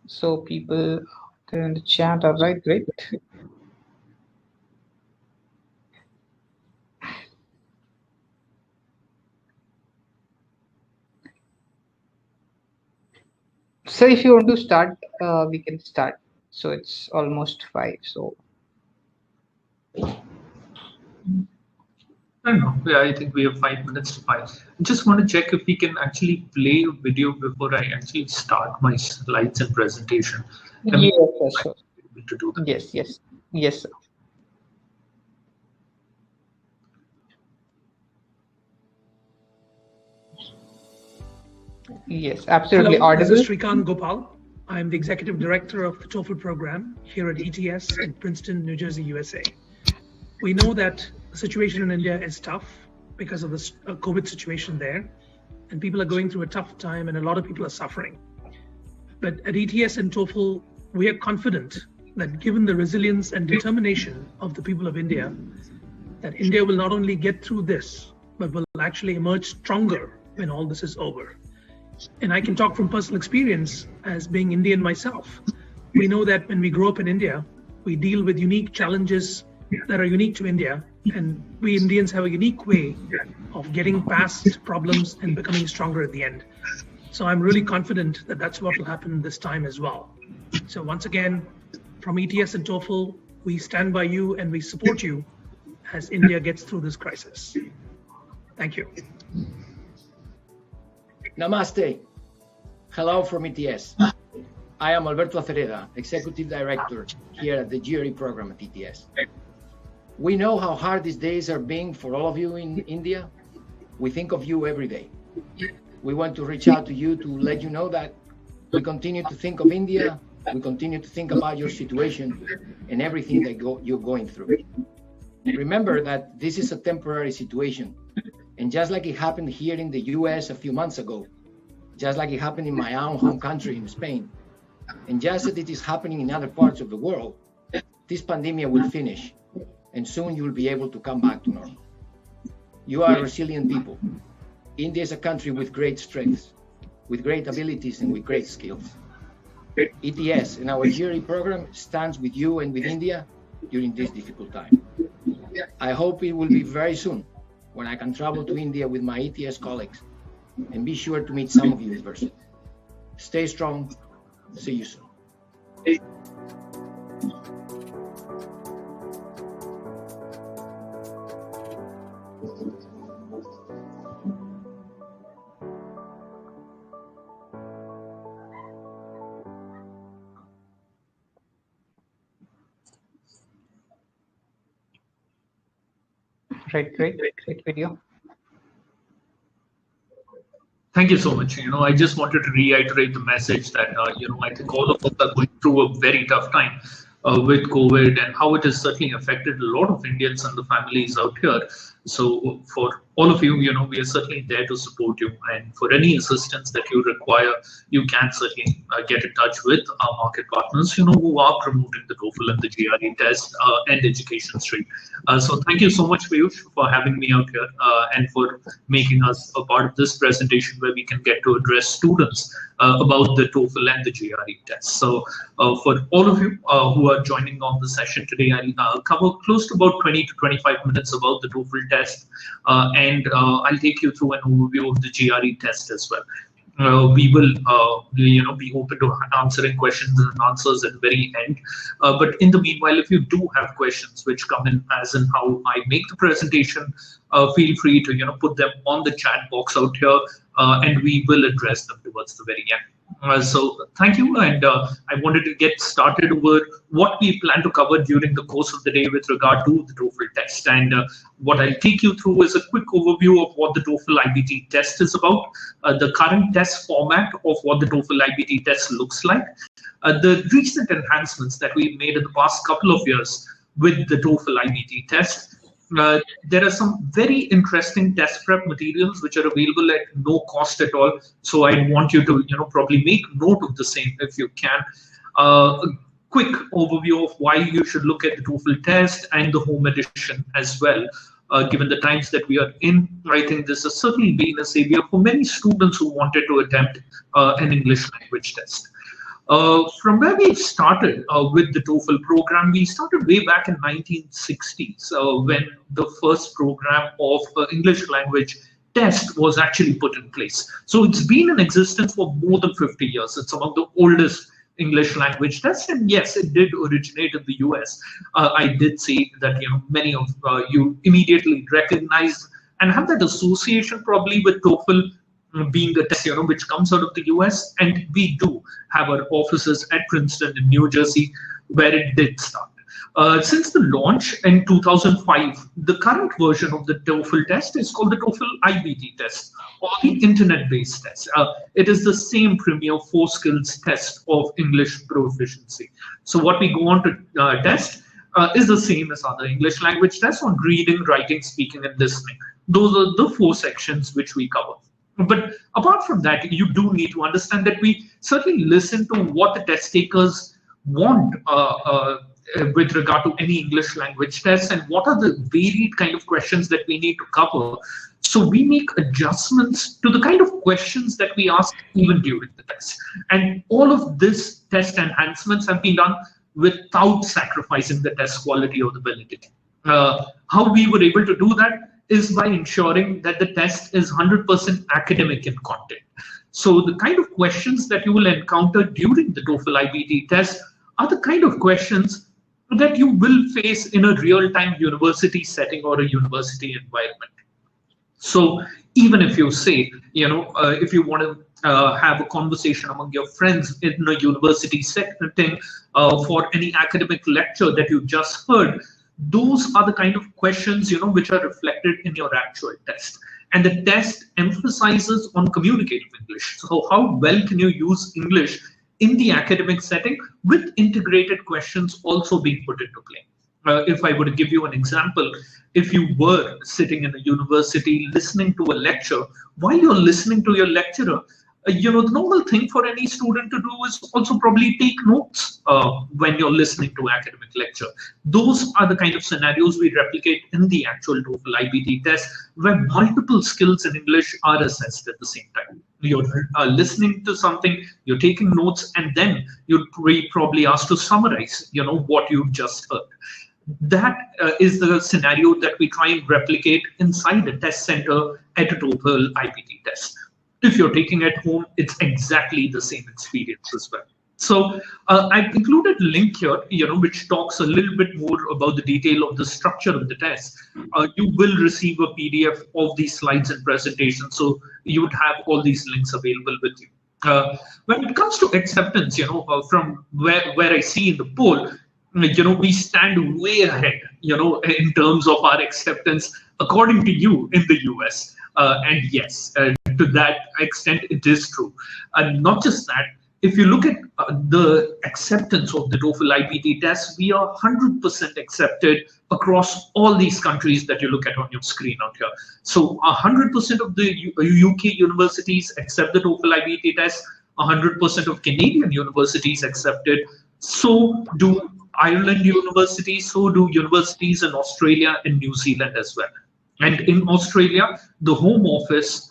So people in the chat are right, great. So if you want to start, we can start. So it's almost 5. So I don't know. Yeah, I think we have 5 minutes to 5. I just want to check if we can actually play a video before I actually start my slides and presentation. yes, sure. To do that. Yes, sir. Yes, absolutely. Hello, audible. This is Shrikant Gopal. I'm the Executive Director of the TOEFL program here at ETS in Princeton, New Jersey, USA. We know that the situation in India is tough because of the COVID situation there, and people are going through a tough time and a lot of people are suffering. But at ETS and TOEFL, we are confident that given the resilience and determination of the people of India, that India will not only get through this, but will actually emerge stronger when all this is over. And I can talk from personal experience as being Indian myself. We know that when we grow up in India, we deal with unique challenges that are unique to India. And we Indians have a unique way of getting past problems and becoming stronger at the end. So I'm really confident that that's what will happen this time as well. So once again, from ETS and TOEFL, we stand by you and we support you as India gets through this crisis. Thank you. Namaste. Hello from ETS. I am Alberto Acereda, Executive Director here at the GRE program at ETS. We know how hard these days are being for all of you in India. We think of you every day. We want to reach out to you to let you know that we continue to think of India, we continue to think about your situation and everything that you're going through. Remember that this is a temporary situation. And just like it happened here in the US a few months ago, just like it happened in my own home country in Spain, and just as it is happening in other parts of the world, this pandemic will finish, and soon you will be able to come back to normal. You are resilient people. India is a country with great strengths, with great abilities, and with great skills. ETS and our GRE program stands with you and with India during this difficult time. I hope it will be very soon when I can travel to India with my ETS colleagues and be sure to meet some of you in person. Stay strong. See you soon. Right, great video. Thank you so much. I just wanted to reiterate the message that, I think all of us are going through a very tough time with COVID and how it has certainly affected a lot of Indians and the families out here. So for all of you, we are certainly there to support you. And for any assistance that you require, you can certainly get in touch with our market partners, who are promoting the TOEFL and the GRE test and education stream. So thank you so much, Piyush, for having me out here and for making us a part of this presentation where we can get to address students about the TOEFL and the GRE test. So for all of you who are joining on the session today, I'll cover close to about 20 to 25 minutes about the TOEFL test, and I'll take you through an overview of the GRE test as well. We will, be open to answering questions and answers at the very end. But in the meanwhile, if you do have questions which come in as in how I make the presentation, feel free to, put them on the chat box out here, and we will address them towards the very end. So thank you, and I wanted to get started over what we plan to cover during the course of the day with regard to the TOEFL test. And what I'll take you through is a quick overview of what the TOEFL Ibt test is about, the current test format of what the TOEFL Ibt test looks like, the recent enhancements that we've made in the past couple of years with the TOEFL Ibt test. There are some very interesting test prep materials which are available at no cost at all. So I want you to, probably make note of the same if you can. A quick overview of why you should look at the TOEFL test and the home edition as well. Given the times that we are in, I think this has certainly been a savior for many students who wanted to attempt an English language test. From where we started with the TOEFL program, we started way back in 1960s when the first program of English language test was actually put in place. So it's been in existence for more than 50 years. It's among the oldest English language tests, and yes, it did originate in the US. I did say that many of you immediately recognized and have that association probably with TOEFL being the test which comes out of the US, and we do have our offices at Princeton in New Jersey where it did start. Since the launch in 2005, the current version of the TOEFL test is called the Toefl Ibt test, or the internet-based test. It is the same premier 4 skills test of English proficiency. So what we go on to test is the same as other English language tests on reading, writing, speaking, and listening. Those are the 4 sections which we cover. But apart from that, you do need to understand that we certainly listen to what the test takers want with regard to any English language test, and what are the varied kind of questions that we need to cover. So we make adjustments to the kind of questions that we ask even during the test. And all of this test enhancements have been done without sacrificing the test quality or the validity. How we were able to do that is by ensuring that the test is 100% academic in content. So the kind of questions that you will encounter during the TOEFL Ibt test are the kind of questions that you will face in a real-time university setting or a university environment. So even if you say, if you want to have a conversation among your friends in a university setting for any academic lecture that you just heard, those are the kind of questions which are reflected in your actual test. And the test emphasizes on communicative English. So how well can you use English in the academic setting with integrated questions also being put into play. If I were to give you an example, if you were sitting in a university listening to a lecture, while you're listening to your lecturer, the normal thing for any student to do is also probably take notes when you're listening to academic lecture. Those are the kind of scenarios we replicate in the actual TOEFL Ibt test, where multiple skills in English are assessed at the same time. You're listening to something, you're taking notes, and then you're probably asked to summarize, what you've just heard. That is the scenario that we try and replicate inside the test center at a TOEFL Ibt test. If you're taking at home, it's exactly the same experience as well. So I've included a link here, which talks a little bit more about the detail of the structure of the test. You will receive a PDF of these slides and presentations, so you would have all these links available with you. When it comes to acceptance, from where I see in the poll, we stand way ahead, in terms of our acceptance, according to you, in the US. And yes, to that extent, it is true. And not just that, if you look at the acceptance of the TOEFL Ibt test, we are 100% accepted across all these countries that you look at on your screen out here. So 100% of the UK universities accept the TOEFL Ibt test, 100% of Canadian universities accept it. So do Ireland universities, so do universities in Australia and New Zealand as well. And in Australia, the Home Office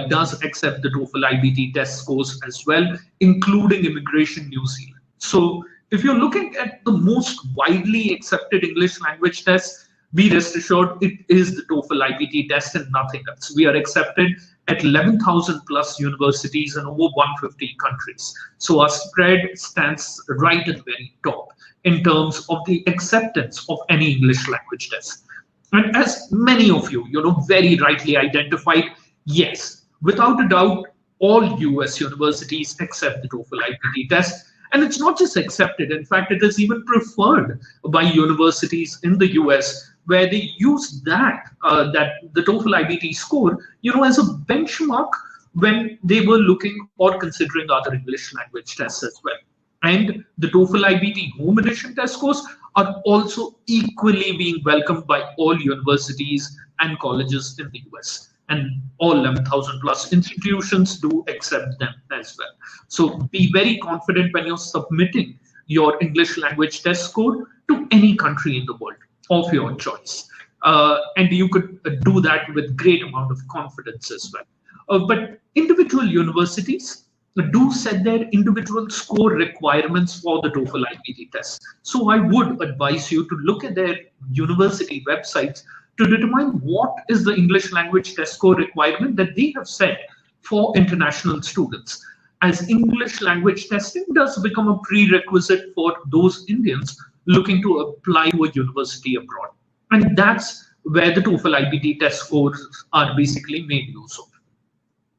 does accept the TOEFL Ibt test scores as well, including Immigration New Zealand. So if you're looking at the most widely accepted English language test, be rest assured it is the TOEFL Ibt test and nothing else. We are accepted at 11,000 plus universities in over 150 countries. So our spread stands right at the very top in terms of the acceptance of any English language test. And as many of you, very rightly identified, yes, without a doubt, all US universities accept the TOEFL Ibt test. And it's not just accepted. In fact, it is even preferred by universities in the US, where they use that the TOEFL Ibt score, as a benchmark when they were looking or considering other English language tests as well. And the TOEFL Ibt Home Edition test scores are also equally being welcomed by all universities and colleges in the US. And all 11,000 plus institutions do accept them as well. So be very confident when you're submitting your English language test score to any country in the world of your choice. And you could do that with great amount of confidence as well. But individual universities do set their individual score requirements for the TOEFL IBT test. So I would advise you to look at their university websites to determine what is the English language test score requirement that they have set for international students, as English language testing does become a prerequisite for those Indians looking to apply to a university abroad. And that's where the TOEFL IBT test scores are basically made use of.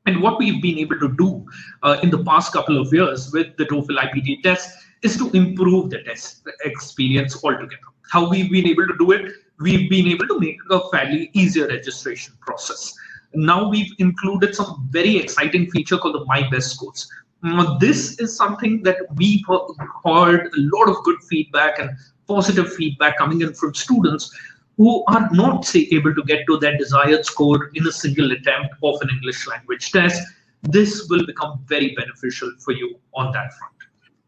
And what we've been able to do in the past couple of years with the TOEFL IBT test is to improve the test experience altogether. How we've been able to do it? We've been able to make a fairly easier registration process. Now we've included some very exciting feature called the My Best Scores. This is something that we've heard a lot of good feedback and positive feedback coming in from students who are not, say, able to get to their desired score in a single attempt of an English language test. This will become very beneficial for you on that front.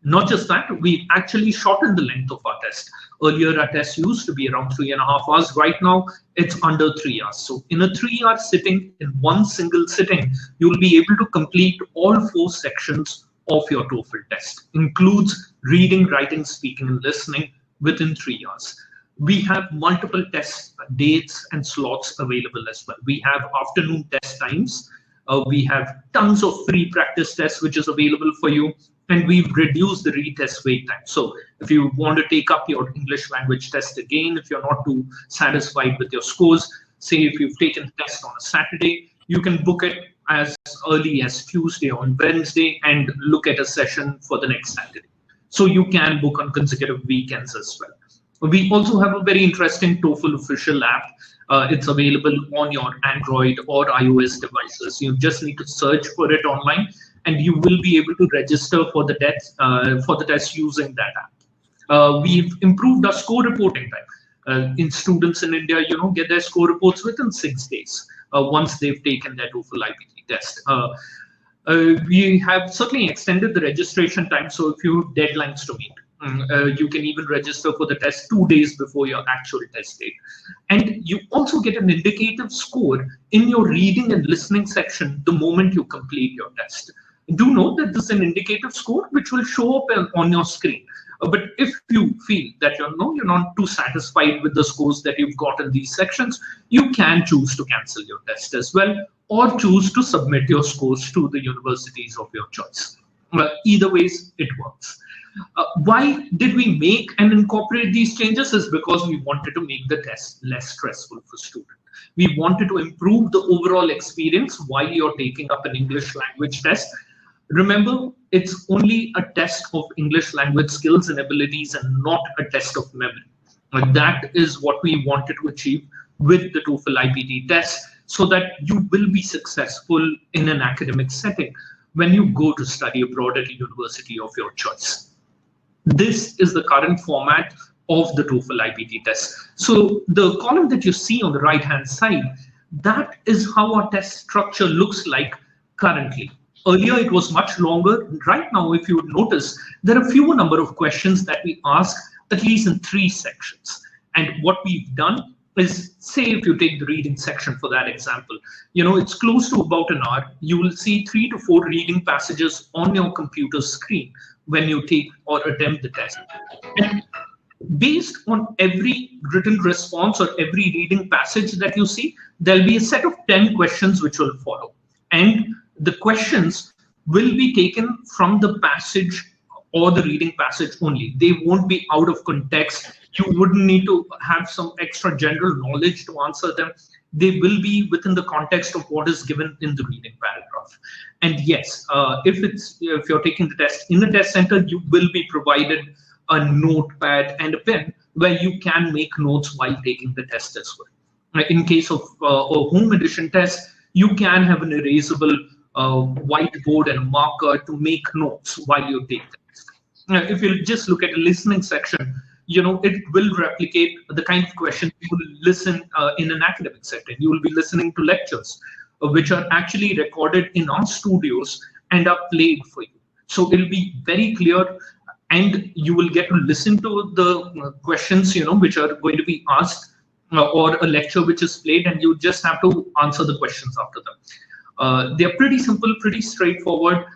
Not just that, we've actually shortened the length of our test. Earlier, our test used to be around 3.5 hours. Right now, it's under 3 hours. So in a 3-hour sitting, in one single sitting, you'll be able to complete all 4 sections of your TOEFL test. Includes reading, writing, speaking, and listening within 3 hours. We have multiple test dates and slots available as well. We have afternoon test times. We have tons of free practice tests, which is available for you. And we've reduced the retest wait time. So if you want to take up your English language test again, if you're not too satisfied with your scores, say if you've taken the test on a Saturday, you can book it as early as Tuesday or Wednesday and look at a session for the next Saturday. So you can book on consecutive weekends as well. We also have a very interesting TOEFL official app. It's available on your Android or iOS devices. You just need to search for it online, and you will be able to register for the test using that app. We've improved our score reporting time. In students in India, get their score reports within 6 days once they've taken their TOEFL IBT test. We have certainly extended the registration time, so if you have deadlines to meet, you can even register for the test 2 days before your actual test date. And you also get an indicative score in your reading and listening section the moment you complete your test. Do note that this is an indicative score which will show up on your screen. But if you feel that you're not too satisfied with the scores that you've got in these sections, you can choose to cancel your test as well, or choose to submit your scores to the universities of your choice. Either ways, it works. Why did we make and incorporate these changes? Is because we wanted to make the test less stressful for students. We wanted to improve the overall experience while you're taking up an English language test. Remember, it's only a test of English language skills and abilities and not a test of memory. And that is what we wanted to achieve with the TOEFL IBT test, so that you will be successful in an academic setting when you go to study abroad at a university of your choice. This is the current format of the TOEFL IBT test. So the column that you see on the right-hand side, that is how our test structure looks like currently. Earlier, it was much longer. Right now, if you would notice, there are fewer number of questions that we ask, at least in 3 sections. And what we've done is, say if you take the reading section for that example, it's close to about an hour. You will see 3 to 4 reading passages on your computer screen when you take or attempt the test. And based on every written response or every reading passage that you see, there'll be a set of 10 questions which will follow. And the questions will be taken from the passage or the reading passage only. They won't be out of context. You wouldn't need to have some extra general knowledge to answer them. They will be within the context of what is given in the reading paragraph. And yes, if you're taking the test in the test center, you will be provided a notepad and a pen where you can make notes while taking the test as well. In case of a home edition test, you can have an erasable whiteboard and a marker to make notes while you take the test. If you just look at the listening section, it will replicate the kind of questions you will listen in an academic setting. You will be listening to lectures, which are actually recorded in our studios and are played for you. So it'll be very clear, and you will get to listen to the questions, which are going to be asked, or a lecture which is played, and you just have to answer the questions after them. They're pretty simple, pretty straightforward.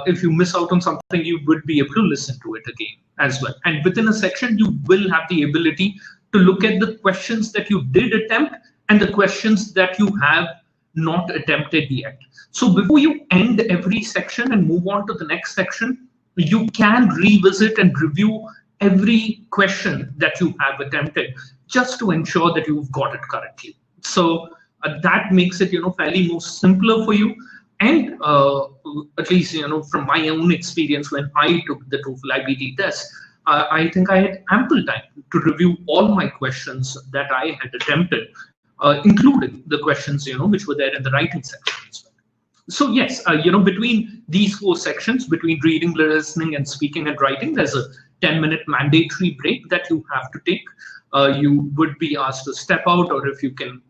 if you miss out on something, you would be able to listen to it again as well. And within a section, you will have the ability to look at the questions that you did attempt and the questions that you have not attempted yet. So before you end every section and move on to the next section, you can revisit and review every question that you have attempted just to ensure that you've got it correctly. So that makes it, fairly more simpler for you. And at least, from my own experience, when I took the TOEFL Ibt test, I think I had ample time to review all my questions that I had attempted, including the questions, which were there in the writing section as well. So yes, between these 4 sections, between reading, listening, and speaking and writing, there's a 10-minute mandatory break that you have to take. You would be asked to step out, or if you can,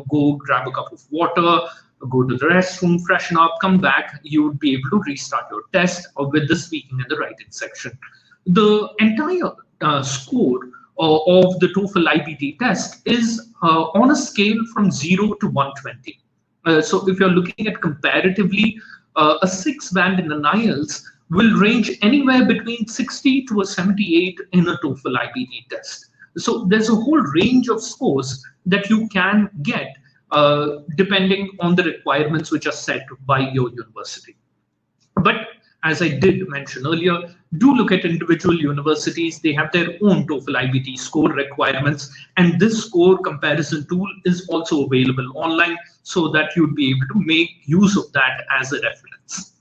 go grab a cup of water, go to the restroom, freshen up, come back, you would be able to restart your test with the speaking and the writing section. The entire score of the TOEFL Ibt test is on a scale from 0 to 120. So if you're looking at comparatively, a 6 band in an IELTS will range anywhere between 60 to a 78 in a TOEFL Ibt test. So there's a whole range of scores that you can get depending on the requirements which are set by your university. But as I did mention earlier, do look at individual universities. They have their own TOEFL Ibt score requirements, and this score comparison tool is also available online so that you'd be able to make use of that as a reference.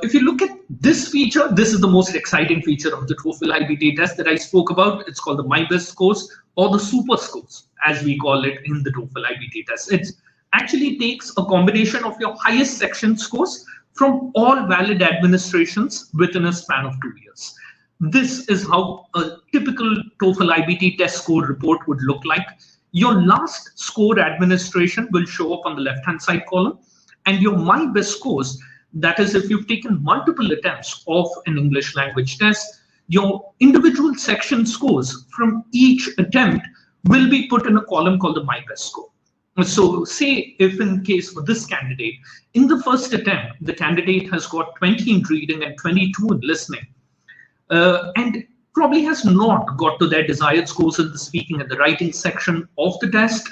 If you look at this feature, this is the most exciting feature of the TOEFL Ibt test that I spoke about. It's called the My Best scores, or the super scores, as we call it in the TOEFL Ibt test. It actually takes a combination of your highest section scores from all valid administrations within a span of 2 years. This is how a typical TOEFL Ibt test score report would look like. Your last score administration will show up on the left-hand side column, and your My Best scores, that is, if you've taken multiple attempts of an English language test, your individual section scores from each attempt will be put in a column called the My Best score. So say if in case for this candidate, in the first attempt, the candidate has got 20 in reading and 22 in listening, and probably has not got to their desired scores in the speaking and the writing section of the test,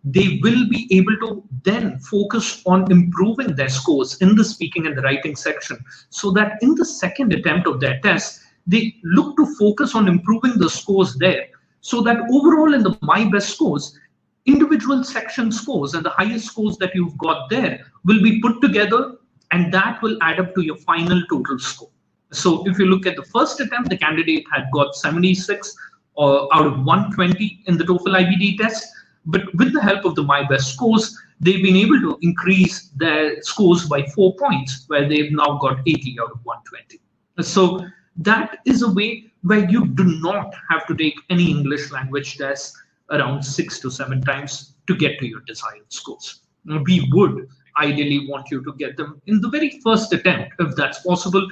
they will be able to then focus on improving their scores in the speaking and the writing section, so that in the second attempt of their test, they look to focus on improving the scores there, so that overall in the My Best scores, individual section scores and the highest scores that you've got there will be put together, and that will add up to your final total score. So if you look at the first attempt, the candidate had got 76 out of 120 in the TOEFL Ibt test, but with the help of the My Best scores, they've been able to increase their scores by 4 points, where they've now got 80 out of 120. So that is a way where you do not have to take any English language test around 6 to 7 times to get to your desired scores. We would ideally want you to get them in the very first attempt, if that's possible,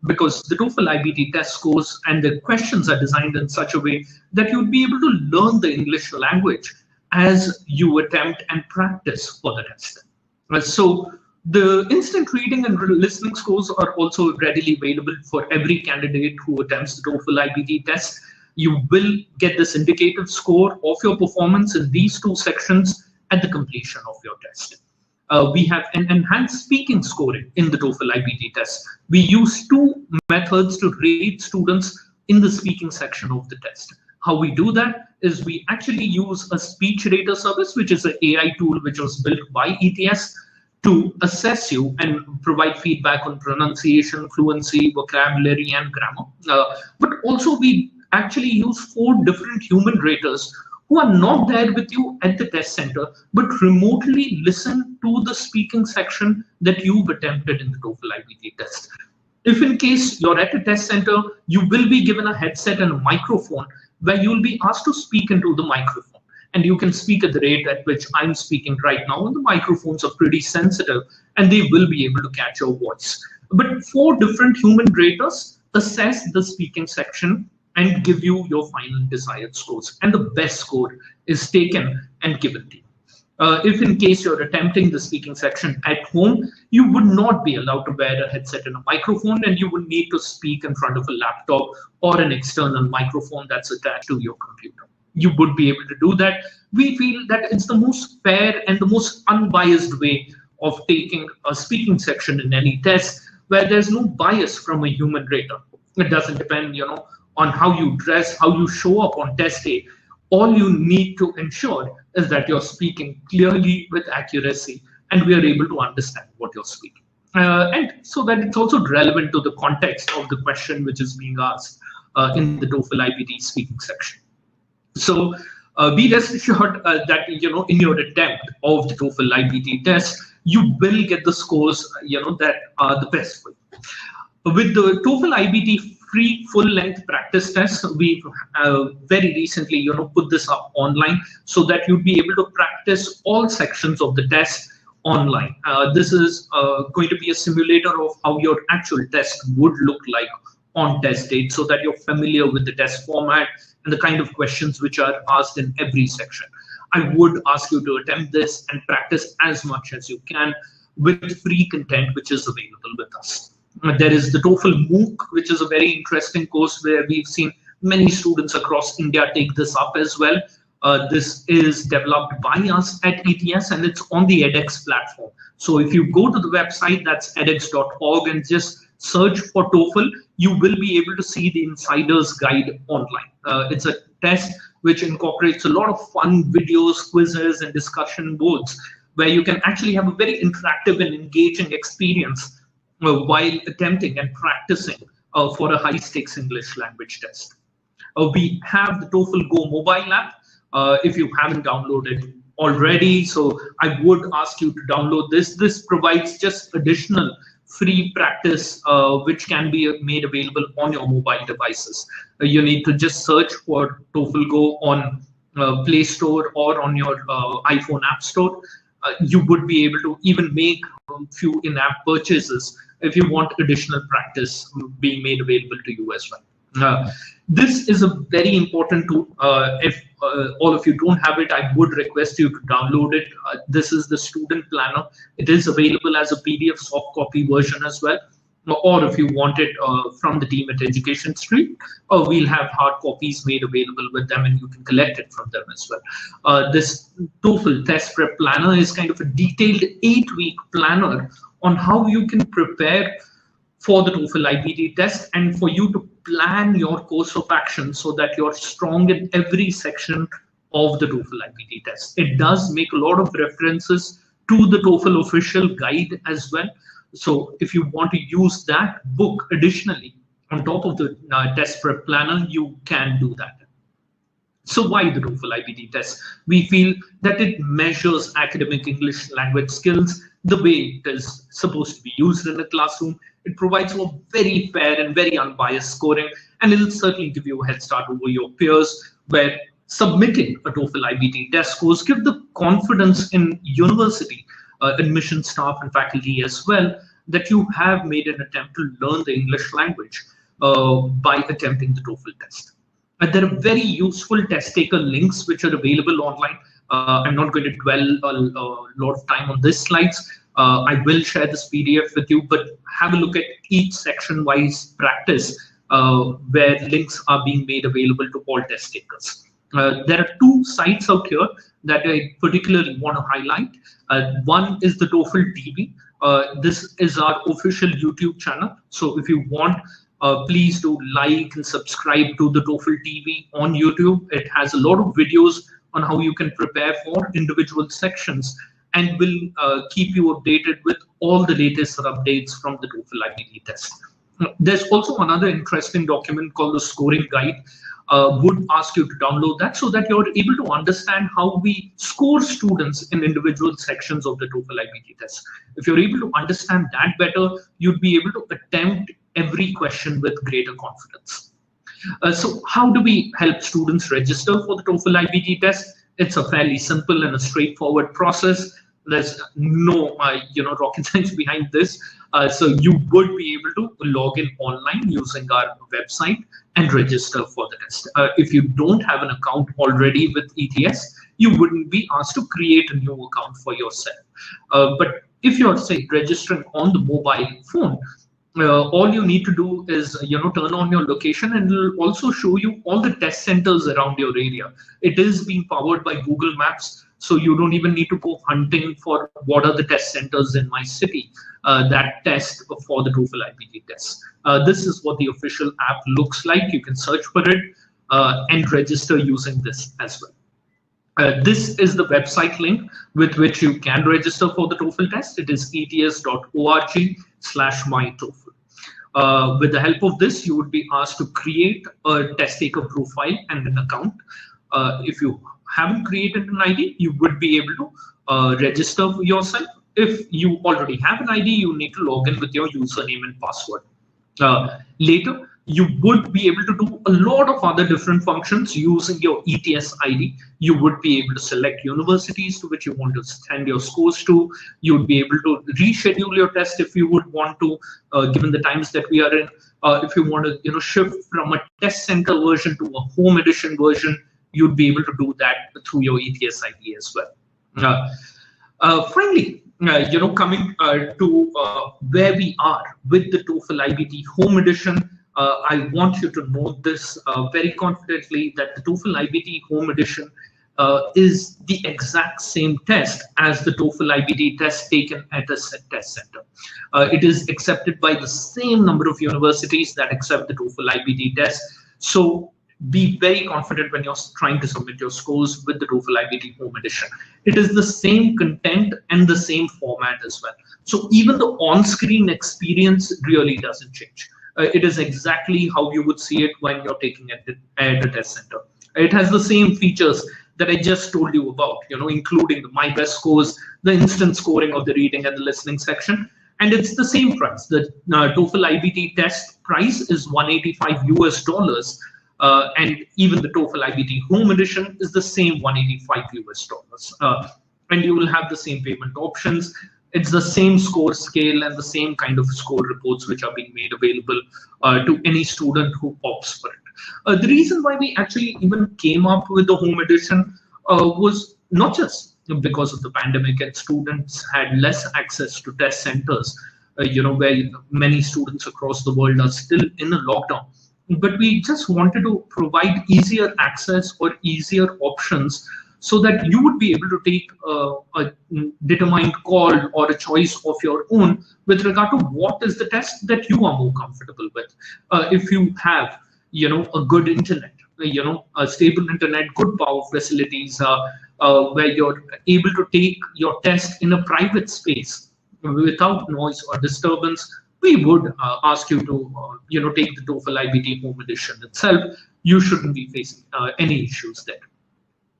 because the TOEFL Ibt test scores and the questions are designed in such a way that you'd be able to learn the English language as you attempt and practice for the test. So the instant reading and listening scores are also readily available for every candidate who attempts the TOEFL Ibt test. You will get this indicative score of your performance in these 2 sections at the completion of your test. We have an enhanced speaking scoring in the TOEFL Ibt test. We use 2 methods to rate students in the speaking section of the test. How we do that is we actually use a speech rater service, which is an AI tool which was built by ETS to assess you and provide feedback on pronunciation, fluency, vocabulary, and grammar. But also we actually use 4 different human raters who are not there with you at the test center, but remotely listen to the speaking section that you've attempted in the TOEFL Ibt test. If in case you're at a test center, you will be given a headset and a microphone where you'll be asked to speak into the microphone. And you can speak at the rate at which I'm speaking right now, and the microphones are pretty sensitive and they will be able to catch your voice. But 4 different human raters assess the speaking section and give you your final desired scores, and the best score is taken and given to you. If in case you're attempting the speaking section at home, you would not be allowed to wear a headset and a microphone, and you would need to speak in front of a laptop or an external microphone that's attached to your computer. You would be able to do that. We feel that it's the most fair and the most unbiased way of taking a speaking section in any test, where there's no bias from a human rater. It doesn't depend, on how you dress, how you show up on test day. All you need to ensure is that you're speaking clearly with accuracy, and we are able to understand what you're speaking. And so that it's also relevant to the context of the question which is being asked in the TOEFL Ibt speaking section. So be rest assured that in your attempt of the TOEFL Ibt test, you will get the scores that are the best for you. With the TOEFL Ibt free full-length practice test, we've very recently put this up online so that you'd be able to practice all sections of the test online. This is going to be a simulator of how your actual test would look like on test date, so that you're familiar with the test format and the kind of questions which are asked in every section. I would ask you to attempt this and practice as much as you can with free content which is available with us. There is the Toefl Book, which is a very interesting course where we've seen many students across India take this up as well. This is developed by us at ETS, and it's on the edX platform. So if you go to the website, that's edX.org, and just search for TOEFL, you will be able to see the Insider's Guide online. It's a test which incorporates a lot of fun videos, quizzes, and discussion boards, where you can actually have a very interactive and engaging experience while attempting and practicing for a high-stakes English language test. We have the TOEFL Go mobile app. If you haven't downloaded already, so I would ask you to download this. This provides just additional free practice which can be made available on your mobile devices. You need to just search for TOEFL Go on Play Store or on your iPhone App Store. You would be able to even make a few in-app purchases if you want additional practice being made available to you as well. This is a very important tool. If all of you don't have it, I would request you to download it. This is the student planner. It is available as a PDF soft copy version as well. Or if you want it from the team at Education Street, we'll have hard copies made available with them, and you can collect it from them as well. This TOEFL Test Prep Planner is kind of a detailed 8-week planner on how you can prepare for the TOEFL Ibt test, and for you to plan your course of action so that you're strong in every section of the TOEFL Ibt test. It does make a lot of references to the TOEFL official guide as well. So if you want to use that book additionally on top of the test prep planner, you can do that. So why the TOEFL Ibt test? We feel that it measures academic English language skills the way it is supposed to be used in a classroom. It provides a very fair and very unbiased scoring, and it'll certainly give you a head start over your peers, where submitting a TOEFL Ibt test scores give the confidence in university admission staff and faculty as well that you have made an attempt to learn the English language by attempting the TOEFL test. There are very useful test taker links which are available online. I'm not going to dwell a lot of time on these slides. I will share this PDF with you, but have a look at each section-wise practice where links are being made available to all test takers. There are 2 sites out here that I particularly want to highlight. One is the Toefl TV. This is our official YouTube channel. So if you want, please do like and subscribe to the Toefl TV on YouTube. It has a lot of videos on how you can prepare for individual sections, and will keep you updated with all the latest updates from the TOEFL Ibt test. There's also another interesting document called the scoring guide. Would ask you to download that so that you're able to understand how we score students in individual sections of the TOEFL Ibt test. If you're able to understand that better, you'd be able to attempt every question with greater confidence. So how do we help students register for the TOEFL Ibt test? It's a fairly simple and a straightforward process. There's no rocket science behind this. So you would be able to log in online using our website and register for the test. If you don't have an account already with ETS, you wouldn't be asked to create a new account for yourself. But if you're, say, registering on the mobile phone, all you need to do is turn on your location, and it'll also show you all the test centers around your area. It is being powered by Google Maps, so you don't even need to go hunting for what are the test centers in my city that test for the TOEFL IBT test. This is what the official app looks like. You can search for it and register using this as well. This is the website link with which you can register for the TOEFL test. It is ets.org/myTOEFL. With the help of this, you would be asked to create a test taker profile and an account. If you haven't created an ID, you would be able to register yourself. If you already have an ID, you need to log in with your username and password. Later, you would be able to do a lot of other different functions using your ETS ID. You would be able to select universities to which you want to send your scores to. You would be able to reschedule your test if you would want to, given the times that we are in. If you want to shift from a test center version to a home edition version, you'd be able to do that through your ETS ID as well. Finally, coming to where we are with the TOEFL IBT home edition, I want you to note this very confidently, that the TOEFL IBT home edition is the exact same test as the TOEFL IBT test taken at a test center. It is accepted by the same number of universities that accept the TOEFL IBT test. So be very confident when you're trying to submit your scores with the TOEFL IBT home edition. It is the same content and the same format as well. So even the on-screen experience really doesn't change. It is exactly how you would see it when you're taking it at the test center. It has the same features that I just told you about, including the My Best scores, the instant scoring of the reading and the listening section, and it's the same price. The TOEFL IBT test price is $185 US, and even the TOEFL IBT home edition is the same $185 US, and you will have the same payment options. It's the same score scale and the same kind of score reports which are being made available to any student who opts for it. The reason why we actually even came up with the home edition was not just because of the pandemic and students had less access to test centers, where many students across the world are still in a lockdown. But we just wanted to provide easier access or easier options so that you would be able to take a determined call or a choice of your own with regard to what is the test that you are more comfortable with. If you have, a good internet, a stable internet, good power facilities, where you're able to take your test in a private space without noise or disturbance, we would ask you to, take the TOEFL IBT home edition itself. You shouldn't be facing any issues there.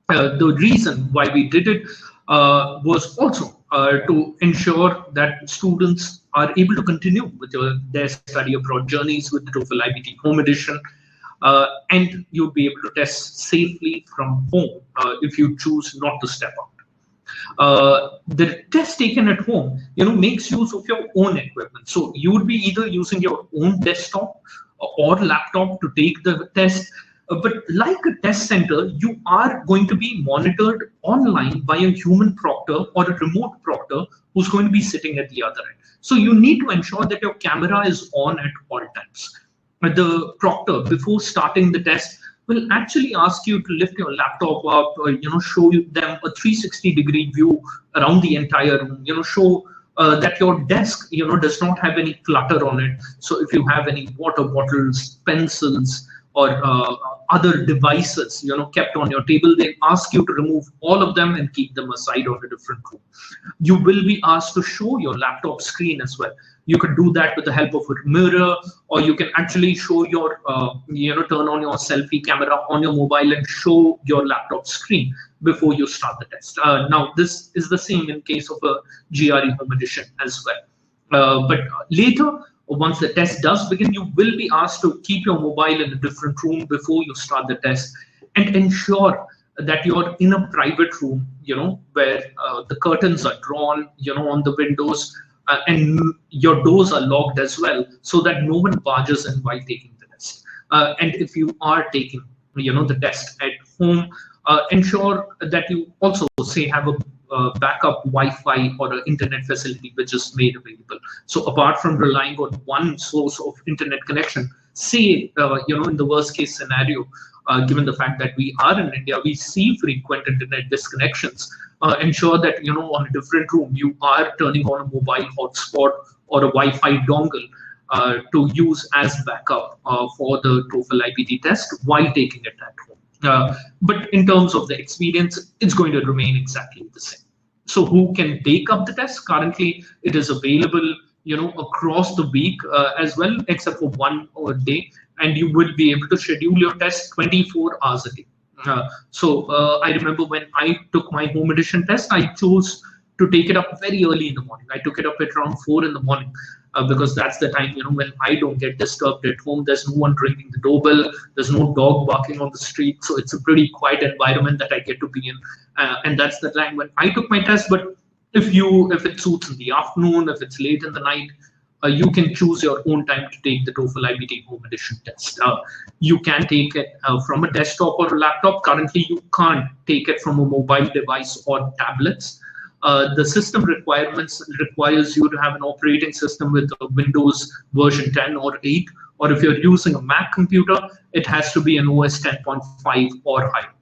The reason why we did it was also to ensure that students are able to continue with their study abroad journeys with the TOEFL IBT home edition, and you'll be able to test safely from home if you choose not to step out. The test taken at home, makes use of your own equipment. So you would be either using your own desktop or laptop to take the test. But like a test center, you are going to be monitored online by a human proctor or a remote proctor who's going to be sitting at the other end. So you need to ensure that your camera is on at all times. The proctor, before starting the test, will actually ask you to lift your laptop up, or show them a 360-degree view around the entire room. Show that your desk, does not have any clutter on it. So if you have any water bottles, pencils, or other devices, kept on your table, they ask you to remove all of them and keep them aside on a different room. You will be asked to show your laptop screen as well. You can do that with the help of a mirror, or you can actually show your, turn on your selfie camera on your mobile and show your laptop screen before you start the test. Now, this is the same in case of a GRE home edition as well. But later, once the test does begin, you will be asked to keep your mobile in a different room before you start the test, and ensure that you're in a private room, where the curtains are drawn, on the windows, and your doors are locked as well, so that no one barges in while taking the test. And if you are taking, the test at home. Ensure that you also say have a backup Wi-Fi or an internet facility which is made available. So apart from relying on one source of internet connection, say in the worst case scenario, given the fact that we are in India, we see frequent internet disconnections. Ensure that on a different room you are turning on a mobile hotspot or a Wi-Fi dongle to use as backup for the TOEFL IBT test while taking it at home. But in terms of the experience, it's going to remain exactly the same. So who can take up the test? Currently, it is available, across the week as well, except for one day, and you will be able to schedule your test 24 hours a day. I remember when I took my home edition test, I chose to take it up very early in the morning. I took it up at around 4 in the morning because that's the time, when I don't get disturbed at home. There's no one ringing the doorbell. There's no dog barking on the street. So it's a pretty quiet environment that I get to be in. And that's the time when I took my test. But if it suits in the afternoon, if it's late in the night, you can choose your own time to take the TOEFL IBT home edition test. You can take it from a desktop or a laptop. Currently, you can't take it from a mobile device or tablets. The system requirements requires you to have an operating system with a Windows version 10 or 8, or if you're using a Mac computer, it has to be an OS 10.5 or higher.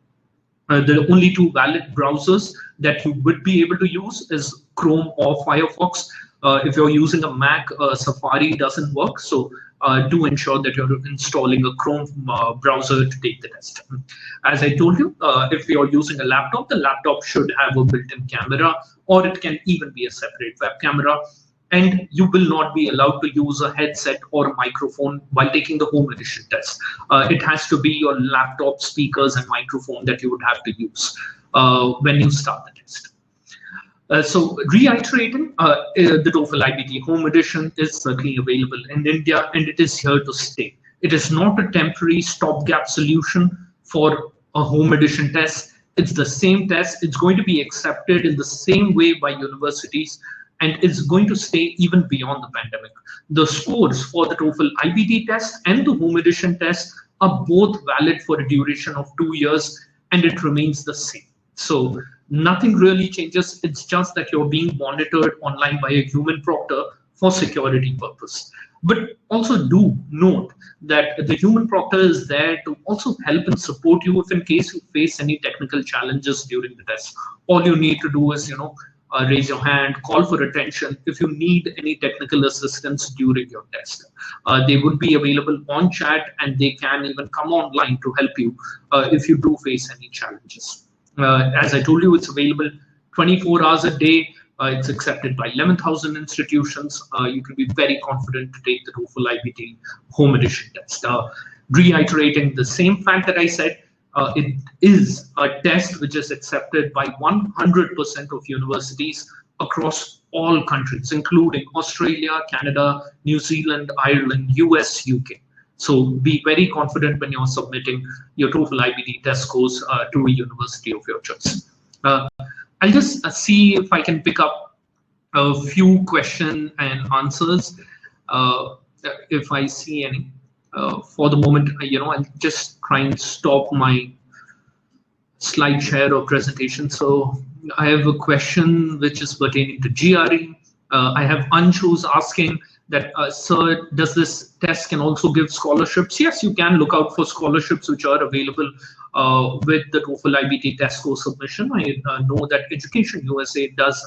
The only two valid browsers that you would be able to use is Chrome or Firefox. If you're using a Mac, Safari doesn't work. So do ensure that you're installing a Chrome browser to take the test. As I told you, if you're using a laptop, the laptop should have a built-in camera, or it can even be a separate web camera. And you will not be allowed to use a headset or a microphone while taking the home edition test. It has to be your laptop speakers and microphone that you would have to use when you start the test. So reiterating, the TOEFL IBT home edition is certainly available in India, and it is here to stay. It is not a temporary stopgap solution for a home edition test. It's the same test. It's going to be accepted in the same way by universities, and it's going to stay even beyond the pandemic. The scores for the TOEFL IBT test and the home edition test are both valid for a duration of 2 years, and it remains the same. So nothing really changes. It's just that you're being monitored online by a human proctor for security purpose. But also do note that the human proctor is there to also help and support you if in case you face any technical challenges during the test. All you need to do is, raise your hand, call for attention if you need any technical assistance during your test. They would be available on chat, and they can even come online to help you if you do face any challenges. As I told you, it's available 24 hours a day. It's accepted by 11,000 institutions. You can be very confident to take the TOEFL IBT home edition test. Reiterating the same fact that I said, it is a test which is accepted by 100% of universities across all countries, including Australia, Canada, New Zealand, Ireland, US, UK. So be very confident when you're submitting your TOEFL IBT test scores to a university of your choice. I'll just see if I can pick up a few question and answers if I see any. For the moment, I'll just try and stop my slide share or presentation. So I have a question which is pertaining to GRE. I have Ansh who's asking that, sir, does this test can also give scholarships? Yes, you can look out for scholarships which are available with the TOEFL IBT test score submission. I know that Education USA does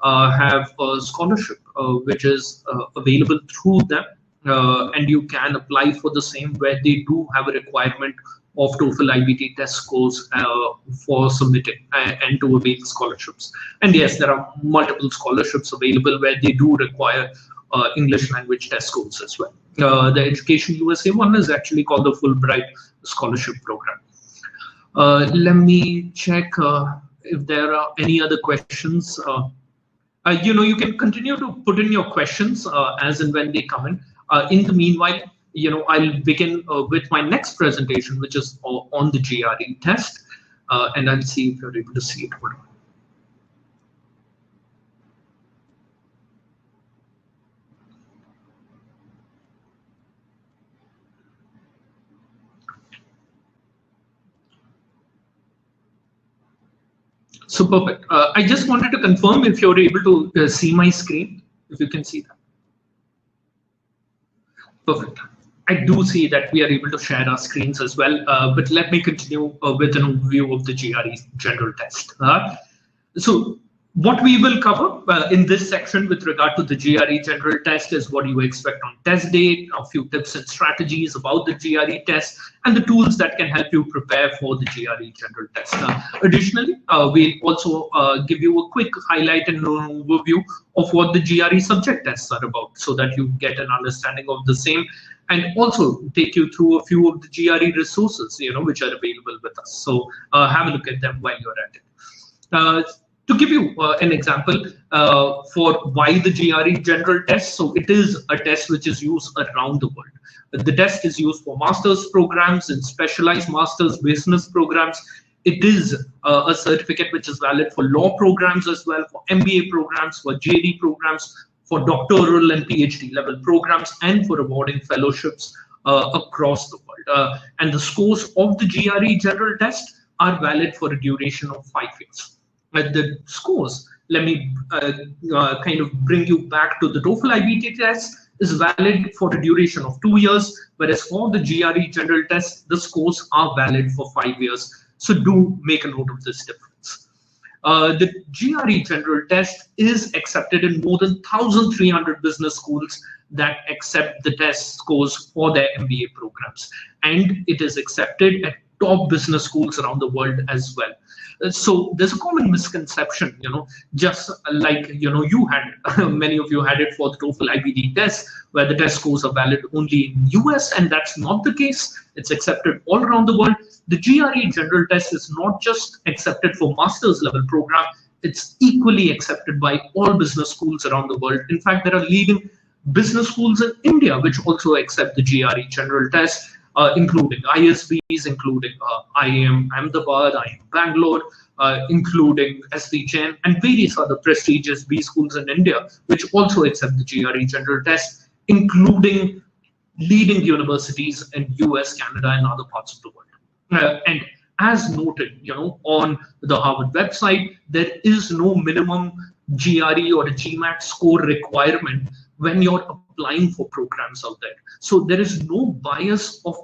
have a scholarship which is available through them, and you can apply for the same, where they do have a requirement of TOEFL IBT test scores for submitting and to avail scholarships. And yes, there are multiple scholarships available where they do require English language test scores as well. The Education USA one is actually called the Fulbright Scholarship Program. Let me check if there are any other questions. You can continue to put in your questions as and when they come in. In the meanwhile, I'll begin with my next presentation, which is on the GRE test, and I'll see if you're able to see it. Hold on. So perfect. I just wanted to confirm if you're able to see my screen, if you can see that. Perfect. I do see that we are able to share our screens as well, but let me continue with an overview of the GRE General Test. So what we will cover in this section with regard to the GRE General Test is what you expect on test date, a few tips and strategies about the GRE test, and the tools that can help you prepare for the GRE General Test. Additionally, we'll also give you a quick highlight and an overview of what the GRE subject tests are about, so that you get an understanding of the same, and also take you through a few of the GRE resources, which are available with us. So have a look at them while you're at it. To give you an example for why the GRE General Test, so it is a test which is used around the world. The test is used for master's programs and specialized master's business programs. It is a certificate which is valid for law programs as well, for MBA programs, for JD programs, for doctoral and PhD level programs, and for awarding fellowships across the world. And the scores of the GRE General Test are valid for a duration of 5 years. The scores, let me kind of bring you back to the Toefl Ibt test, is valid for a duration of 2 years, whereas for the GRE General Test, the scores are valid for 5 years. So do make a note of this difference. The GRE General Test is accepted in more than 1,300 business schools that accept the test scores for their MBA programs. And it is accepted at top business schools around the world as well. So there's a common misconception, just like, you had it, many of you had it for the TOEFL Ibt test, where the test scores are valid only in US, and that's not the case. It's accepted all around the world. The GRE General Test is not just accepted for master's level program, it's equally accepted by all business schools around the world. In fact, there are leading business schools in India which also accept the GRE General Test, including ISBs, including IIM Ahmedabad, IIM Bangalore, including SV Jain, and various other prestigious B schools in India, which also accept the GRE General Test, including leading universities in US, Canada, and other parts of the world. And as noted, on the Harvard website, there is no minimum GRE or a GMAT score requirement when you're applying for programs out there. So there is no bias of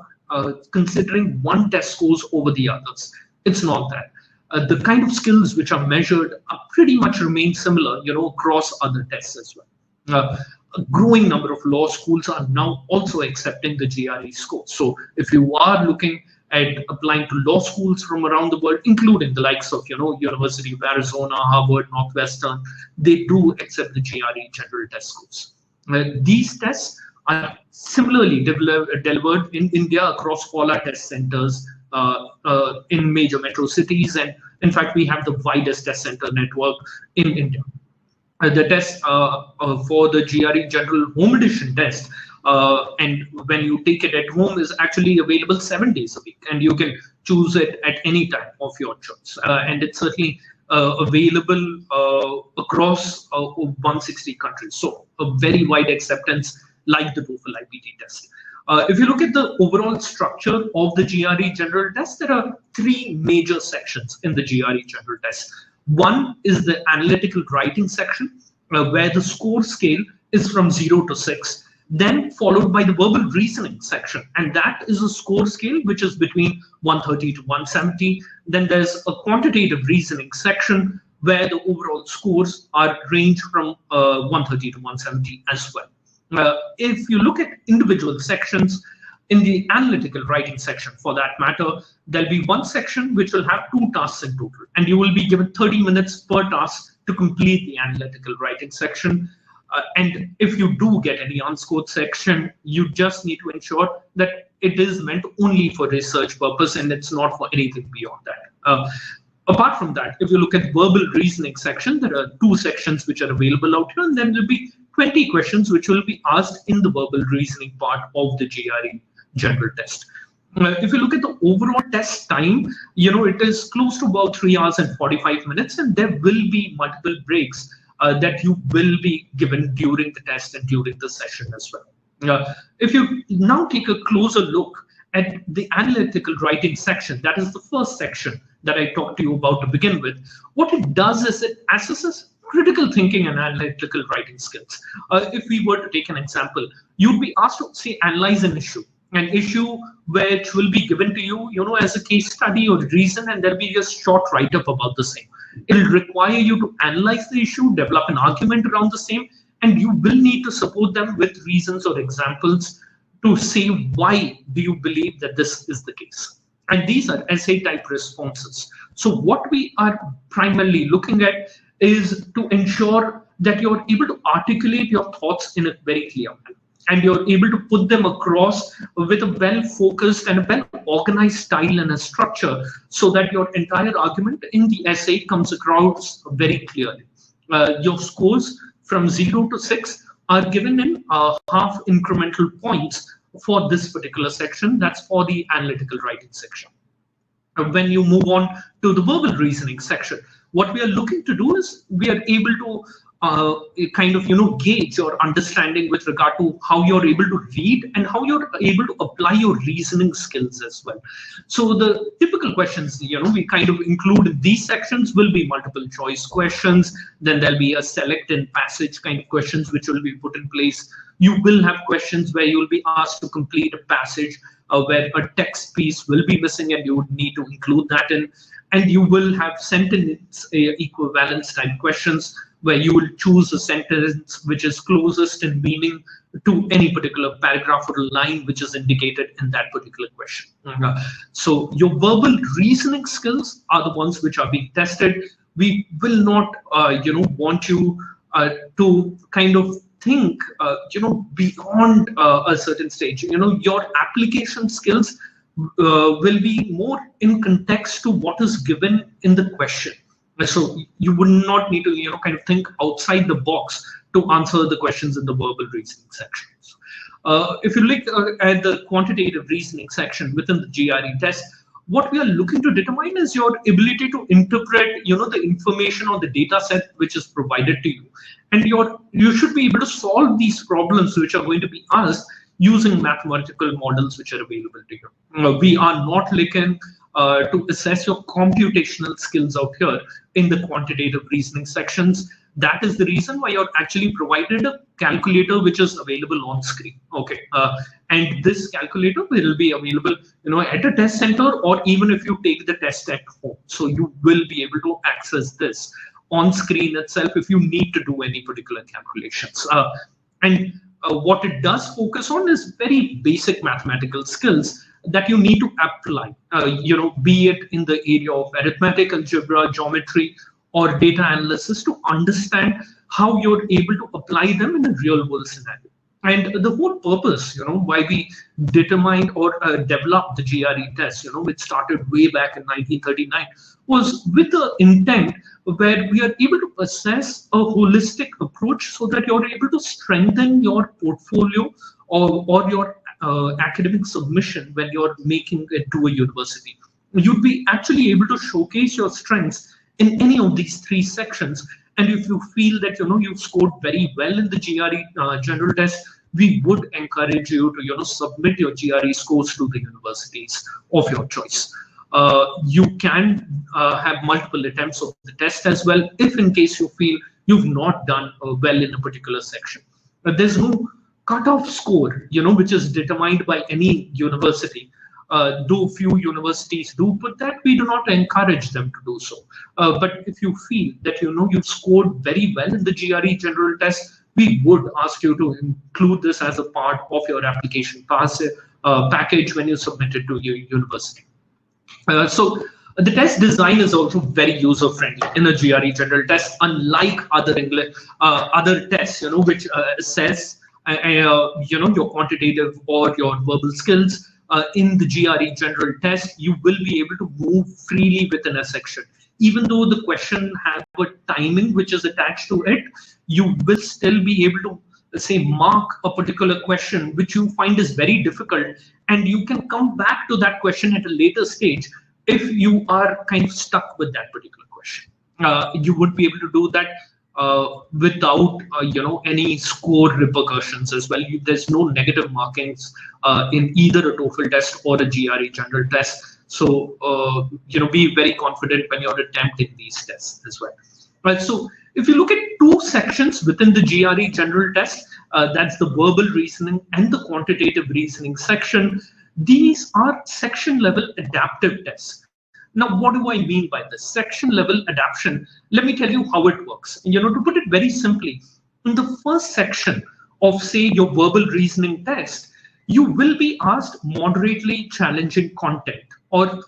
considering one test scores over the others. It's not that. The kind of skills which are measured are pretty much remain similar, across other tests as well. A growing number of law schools are now also accepting the GRE score. So if you are looking at applying to law schools from around the world, including the likes of, University of Arizona, Harvard, Northwestern, they do accept the GRE General Test scores. These tests are similarly delivered in India across all our test centers in major metro cities, and in fact we have the widest test center network in India. The test for the GRE General Home Edition test, and when you take it at home, is actually available 7 days a week, and you can choose it at any time of your choice, and it's certainly available across 160 countries. So a very wide acceptance, like the TOEFL Ibt test. If you look at the overall structure of the GRE General Test, there are 3 major sections in the GRE General Test. One is the analytical writing section, where the score scale is from 0 to 6. Then followed by the verbal reasoning section, and that is a score scale which is between 130 to 170. Then there's a quantitative reasoning section where the overall scores are range from 130 to 170 as well. If you look at individual sections, in the analytical writing section, for that matter, there'll be one section which will have 2 tasks in total, and you will be given 30 minutes per task to complete the analytical writing section. And if you do get any unscored section, you just need to ensure that it is meant only for research purpose and it's not for anything beyond that. Apart from that, if you look at verbal reasoning section, there are 2 sections which are available out here, and then there'll be 20 questions which will be asked in the verbal reasoning part of the GRE General Test. If you look at the overall test time, it is close to about 3 hours and 45 minutes, and there will be multiple breaks that you will be given during the test and during the session as well. If you now take a closer look at the analytical writing section, that is the first section that I talked to you about to begin with, what it does is it assesses critical thinking and analytical writing skills. If we were to take an example, you'd be asked to say analyze an issue which will be given to you, as a case study or reason, and there'll be a short write-up about the same. It'll require you to analyze the issue, develop an argument around the same, and you will need to support them with reasons or examples to say why do you believe that this is the case. And these are essay type responses. So what we are primarily looking at is to ensure that you're able to articulate your thoughts in a very clear manner, and you're able to put them across with a well-focused and a well-organized style and a structure, so that your entire argument in the essay comes across very clearly. Your scores from 0 to 6 are given in half incremental points for this particular section. That's for the analytical writing section. When you move on to the verbal reasoning section, what we are looking to do is we are able to gauge your understanding with regard to how you're able to read and how you're able to apply your reasoning skills as well. So the typical questions, we kind of include in these sections will be multiple choice questions. Then there'll be a select and passage kind of questions which will be put in place. You will have questions where you'll be asked to complete a passage where a text piece will be missing, and you would need to include that in. And you will have sentence equivalence type questions where you will choose a sentence which is closest in meaning to any particular paragraph or line which is indicated in that particular question. So your verbal reasoning skills are the ones which are being tested. We will not, want you to kind of think, beyond a certain stage. Your application skills will be more in context to what is given in the question. So you would not need to, kind of think outside the box to answer the questions in the verbal reasoning sections. If you look at the quantitative reasoning section within the GRE test, what we are looking to determine is your ability to interpret, the information or the data set which is provided to you. And you should be able to solve these problems which are going to be asked using mathematical models which are available to you. We are not looking to assess your computational skills out here in the quantitative reasoning sections. That is the reason why you're actually provided a calculator which is available on screen. Okay, and this calculator will be available, at a test center, or even if you take the test at home. So you will be able to access this on screen itself if you need to do any particular calculations. What it does focus on is very basic mathematical skills that you need to apply, be it in the area of arithmetic, algebra, geometry, or data analysis, to understand how you're able to apply them in a real world scenario. And the whole purpose, why we determined or developed the GRE test, which started way back in 1939, was with the intent where we are able to assess a holistic approach so that you're able to strengthen your portfolio or your academic submission when you're making it to a university. You'd be actually able to showcase your strengths in any of these three sections. And if you feel that you've scored very well in the GRE general test, we would encourage you to submit your GRE scores to the universities of your choice. You can have multiple attempts of the test as well, if in case you feel you've not done well in a particular section. But there's no cutoff score, which is determined by any university. Though few universities do put that, we do not encourage them to do so. But if you feel that you've scored very well in the GRE general test, we would ask you to include this as a part of your application package when you submit it to your university. So the test design is also very user-friendly in a GRE general test, unlike other tests, which assess your quantitative or your verbal skills. In the GRE general test, you will be able to move freely within a section. Even though the question has a timing which is attached to it, you will still be able to, say, mark a particular question which you find is very difficult, and you can come back to that question at a later stage if you are kind of stuck with that particular question. You would be able to do that without any score repercussions as well. There's no negative markings in either a TOEFL test or a GRE general test. So, be very confident when you're attempting these tests as well. Right, so if you look at two sections within the GRE General Test, that's the verbal reasoning and the quantitative reasoning section. These are section level adaptive tests. Now, what do I mean by this? Section level adaptation, let me tell you how it works. To put it very simply, in the first section of, say, your verbal reasoning test, you will be asked moderately challenging content or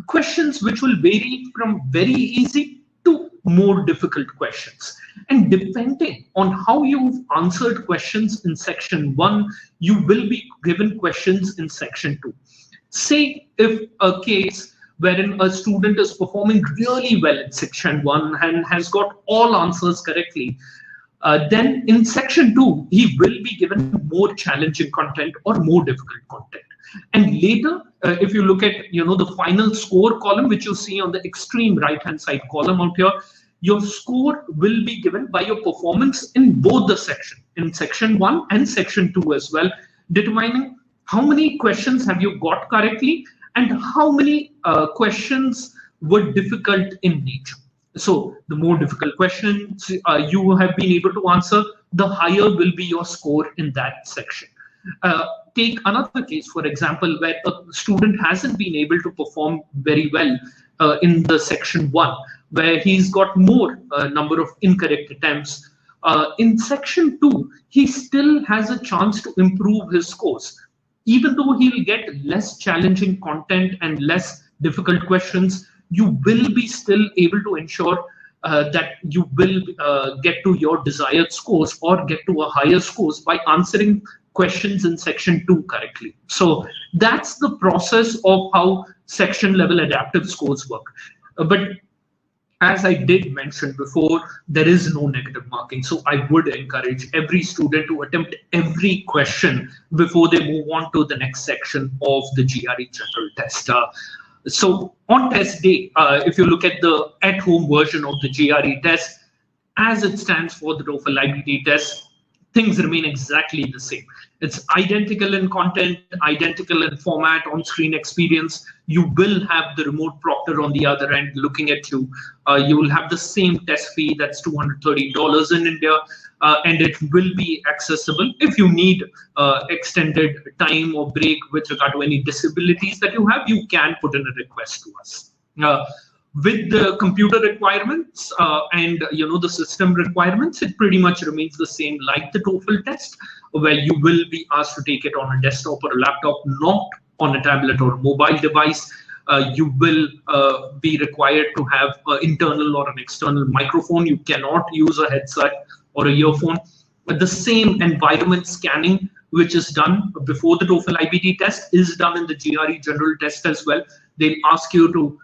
questions which will vary from very easy to more difficult questions. And depending on how you've answered questions in section 1, you will be given questions in section 2. Say if a case wherein a student is performing really well in section 1 and has got all answers correctly, then in section 2, he will be given more challenging content or more difficult content. And later, if you look at the final score column, which you see on the extreme right-hand side column out here, your score will be given by your performance in both the section, in section 1 and section 2 as well, determining how many questions have you got correctly and how many questions were difficult in nature. So the more difficult questions you have been able to answer, the higher will be your score in that section. Take another case, for example, where a student hasn't been able to perform very well in the section 1, where he's got more number of incorrect attempts. In section 2, he still has a chance to improve his scores. Even though he will get less challenging content and less difficult questions, you will be still able to ensure that you will get to your desired scores or get to a higher scores by answering questions in section 2 correctly. So that's the process of how section level adaptive scores work. But as I did mention before, there is no negative marking. So I would encourage every student to attempt every question before they move on to the next section of the GRE General Test. So on test day, if you look at the at-home version of the GRE test, as it stands for the Toefl Ibt test, things remain exactly the same. It's identical in content, identical in format, on-screen experience. You will have the remote proctor on the other end looking at you. You will have the same test fee, that's $230 in India, and it will be accessible. If you need extended time or break with regard to any disabilities that you have, you can put in a request to us. With the computer requirements and the system requirements, it pretty much remains the same like the TOEFL test, where you will be asked to take it on a desktop or a laptop, not on a tablet or a mobile device. You will be required to have an internal or an external microphone. You cannot use a headset or a earphone. But the same environment scanning which is done before the TOEFL Ibt test is done in the GRE General Test as well. They'll ask you to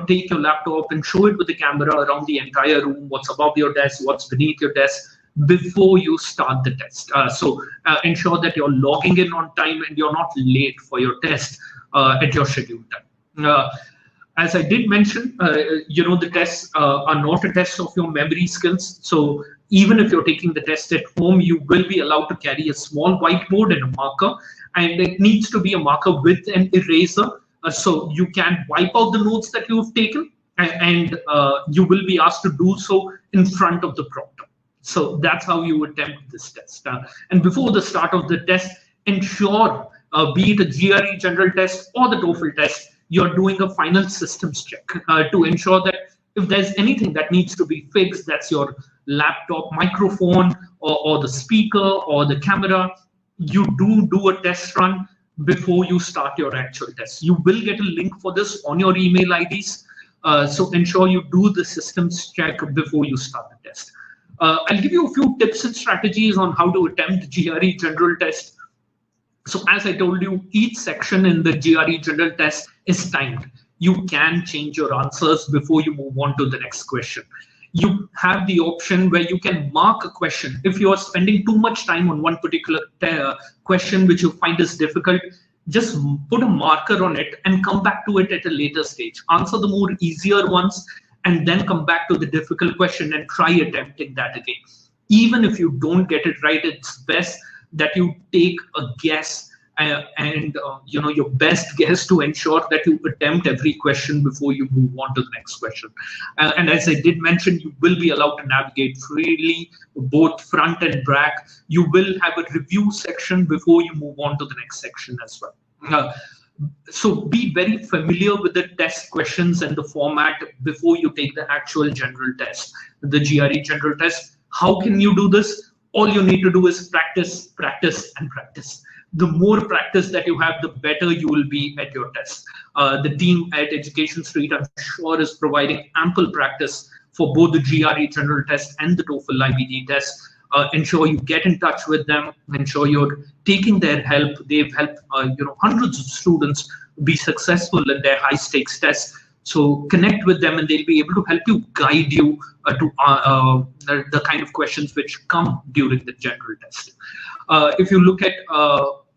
take your laptop and show it with the camera around the entire room, what's above your desk, what's beneath your desk, before you start the test. So ensure that you're logging in on time and you're not late for your test at your scheduled time. As I did mention, the tests are not a test of your memory skills. So even if you're taking the test at home, you will be allowed to carry a small whiteboard and a marker, and it needs to be a marker with an eraser. So you can wipe out the notes that you've taken, and you will be asked to do so in front of the proctor. So that's how you attempt this test. And before the start of the test, ensure, be it a GRE General Test or the TOEFL test, you're doing a final systems check to ensure that if there's anything that needs to be fixed, that's your laptop microphone or the speaker or the camera, you do a test run before you start your actual test. You will get a link for this on your email IDs. So ensure you do the systems check before you start the test. I'll give you a few tips and strategies on how to attempt GRE General Test. So as I told you, each section in the GRE General Test is timed. You can change your answers before you move on to the next question. You have the option where you can mark a question. If you are spending too much time on one particular question which you find is difficult, just put a marker on it and come back to it at a later stage. Answer the more easier ones and then come back to the difficult question and try attempting that again. Even if you don't get it right, it's best that you take a guess and your best guess to ensure that you attempt every question before you move on to the next question. And as I did mention, you will be allowed to navigate freely, both front and back. You will have a review section before you move on to the next section as well. So be very familiar with the test questions and the format before you take the actual general test, the GRE general test. How can you do this? All you need to do is practice, practice, and practice. The more practice that you have, the better you will be at your test. The team at Education Street, I'm sure, is providing ample practice for both the GRE general test and the Toefl Ibt test. Ensure you get in touch with them. Ensure you're taking their help. They've helped hundreds of students be successful in their high stakes tests. So connect with them, and they'll be able to help you, guide you to the kind of questions which come during the general test. If you look at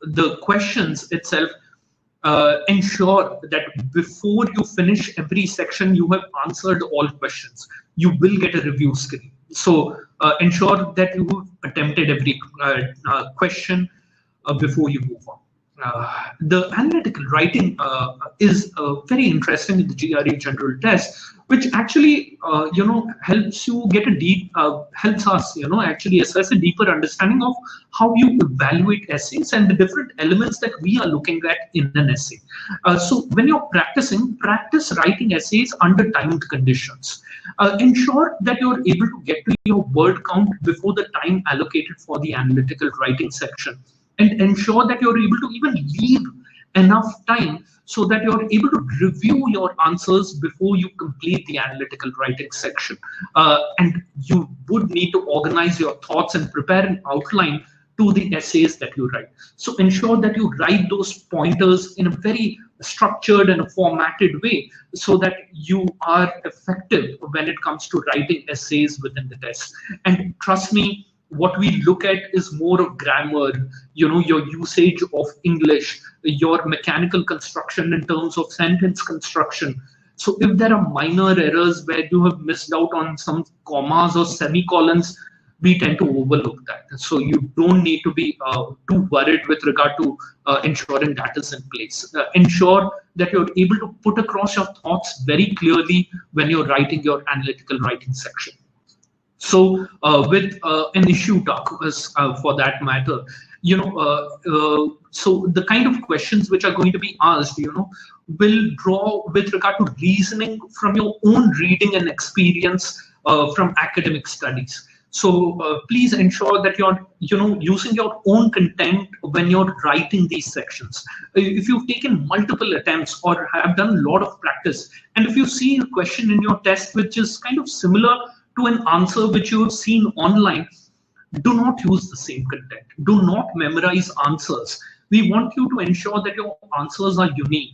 the questions itself, ensure that before you finish every section, you have answered all questions. You will get a review screen. So ensure that you attempted every question before you move on. The analytical writing is very interesting in the GRE general test, which actually helps you get helps us actually assess a deeper understanding of how you evaluate essays and the different elements that we are looking at in an essay. So when you're practicing, practice writing essays under timed conditions. Ensure that you're able to get to your word count before the time allocated for the analytical writing section. And ensure that you're able to even leave enough time so that you're able to review your answers before you complete the analytical writing section. And you would need to organize your thoughts and prepare an outline to the essays that you write. So ensure that you write those pointers in a very structured and formatted way so that you are effective when it comes to writing essays within the test. And trust me, what we look at is more of grammar, your usage of English, your mechanical construction in terms of sentence construction. So if there are minor errors where you have missed out on some commas or semicolons, we tend to overlook that. So you don't need to be too worried with regard to ensuring that is in place. Ensure that you're able to put across your thoughts very clearly when you're writing your analytical writing section. So with an issue talk, for that matter, so the kind of questions which are going to be asked, will draw with regard to reasoning from your own reading and experience from academic studies. So please ensure that you're, using your own content when you're writing these sections. If you've taken multiple attempts or have done a lot of practice, and if you see a question in your test which is kind of similar to an answer which you have seen online, do not use the same content. Do not memorize answers. We want you to ensure that your answers are unique.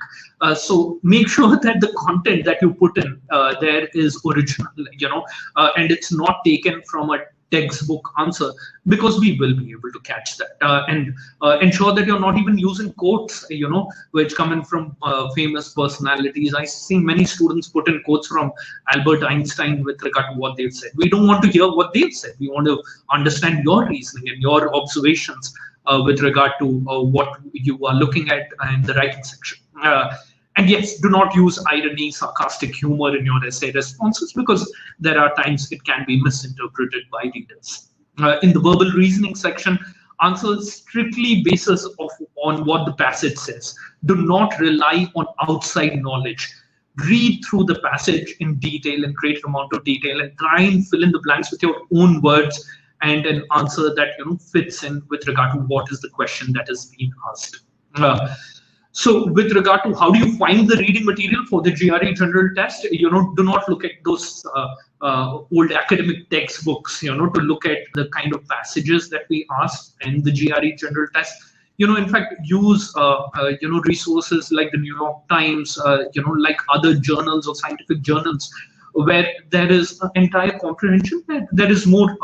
So make sure that the content that you put in there is original, and it's not taken from a textbook answer, because we will be able to catch that. And ensure that you're not even using quotes, which come in from famous personalities. I've seen many students put in quotes from Albert Einstein with regard to what they've said. We don't want to hear what they've said. We want to understand your reasoning and your observations with regard to what you are looking at in the writing section. And yes, do not use irony, sarcastic humor in your essay responses, because there are times it can be misinterpreted by readers. In the verbal reasoning section, answer strictly basis on what the passage says. Do not rely on outside knowledge. Read through the passage in detail, in great amount of detail, and try and fill in the blanks with your own words and an answer that fits in with regard to what is the question that is being asked. So with regard to how do you find the reading material for the GRE general test, do not look at those old academic textbooks, to look at the kind of passages that we ask in the GRE general test. In fact, use, resources like the New York Times, like other journals or scientific journals, where there is an entire comprehension. There is more,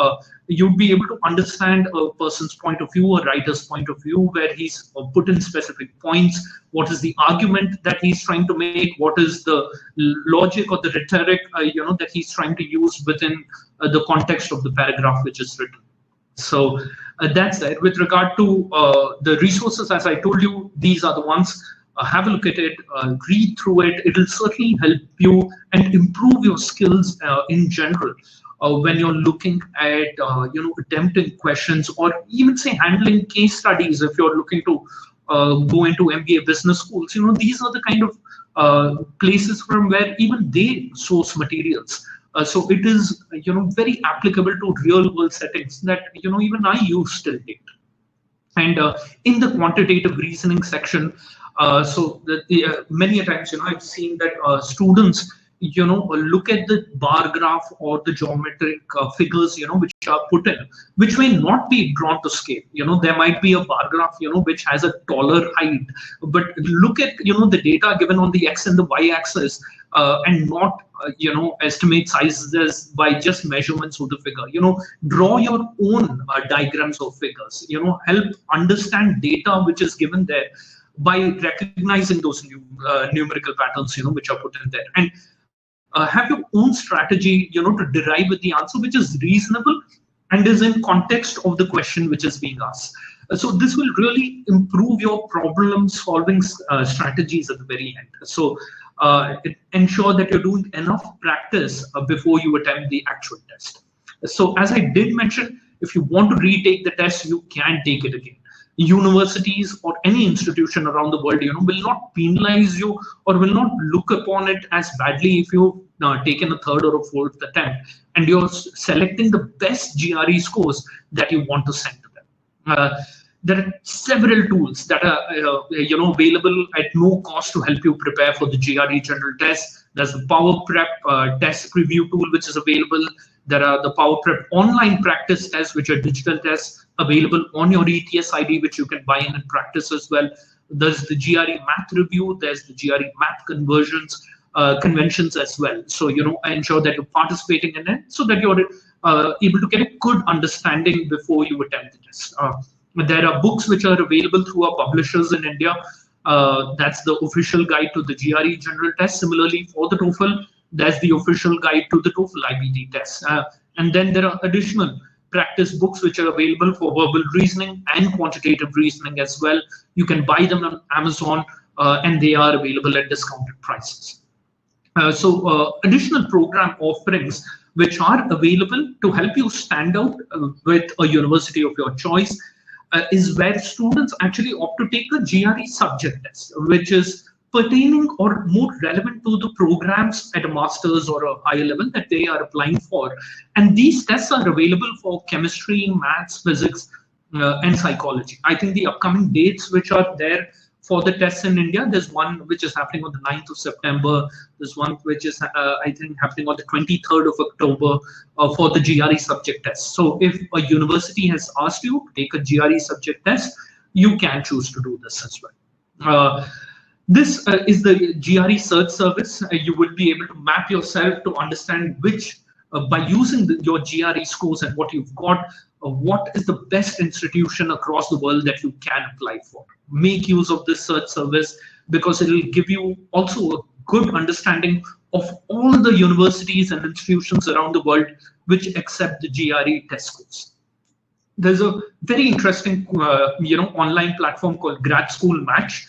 you'd be able to understand a person's point of view, a writer's point of view, where he's put in specific points. What is the argument that he's trying to make? What is the logic or the rhetoric, that he's trying to use within the context of the paragraph which is written? So That's there. With regard to the resources, as I told you, these are the ones. Have a look at it, read through it. It will certainly help you and improve your skills in general when you're looking at attempting questions, or even say handling case studies. If you're looking to go into MBA business schools, these are the kind of places from where even they source materials. So it is very applicable to real world settings that even I use till date. And in the quantitative reasoning section, many a times I've seen that students look at the bar graph or the geometric figures which are put in, which may not be drawn to scale. There might be a bar graph which has a taller height, but look at the data given on the x and the y axis, and not estimate sizes by just measurements of the figure. Draw your own diagrams of figures. Help understand data which is given there by recognizing those numerical patterns which are put in there, and have your own strategy to derive with the answer which is reasonable and is in context of the question which is being asked. So this will really improve your problem solving strategies at the very end. So ensure that you're doing enough practice before you attempt the actual test. So as I did mention, if you want to retake the test, you can take it again. Universities or any institution around the world will not penalize you or will not look upon it as badly if you've taken a third or a fourth attempt and you're selecting the best GRE scores that you want to send to them. There are several tools that are available at no cost to help you prepare for the GRE General Test. There's the Power Prep test preview tool which is available. There are the Power Prep online practice tests, which are digital tests available on your ETS ID, which you can buy in and practice as well. There's the GRE Math review. There's the GRE Math conventions as well. So ensure that you're participating in it so that you're able to get a good understanding before you attempt the test. There are books which are available through our publishers in India. That's the official guide to the GRE General Test. Similarly, for the TOEFL, that's the official guide to the Toefl Ibt test. And then there are additional practice books which are available for verbal reasoning and quantitative reasoning as well. You can buy them on Amazon, and they are available at discounted prices. Additional program offerings which are available to help you stand out with a university of your choice is where students actually opt to take a GRE subject test, which is pertaining or more relevant to the programs at a master's or a higher level that they are applying for. And these tests are available for chemistry, maths, physics, and psychology. I think the upcoming dates which are there for the tests in India, there's one which is happening on the 9th of September. There's one which is, I think, happening on the 23rd of October for the GRE subject test. So if a university has asked you to take a GRE subject test, you can choose to do this as well. This is the GRE Search Service. You will be able to map yourself to understand which, by using your GRE scores and what you've got, what is the best institution across the world that you can apply for. Make use of this search service because it will give you also a good understanding of all the universities and institutions around the world which accept the GRE test scores. There's a very interesting online platform called Grad School Match.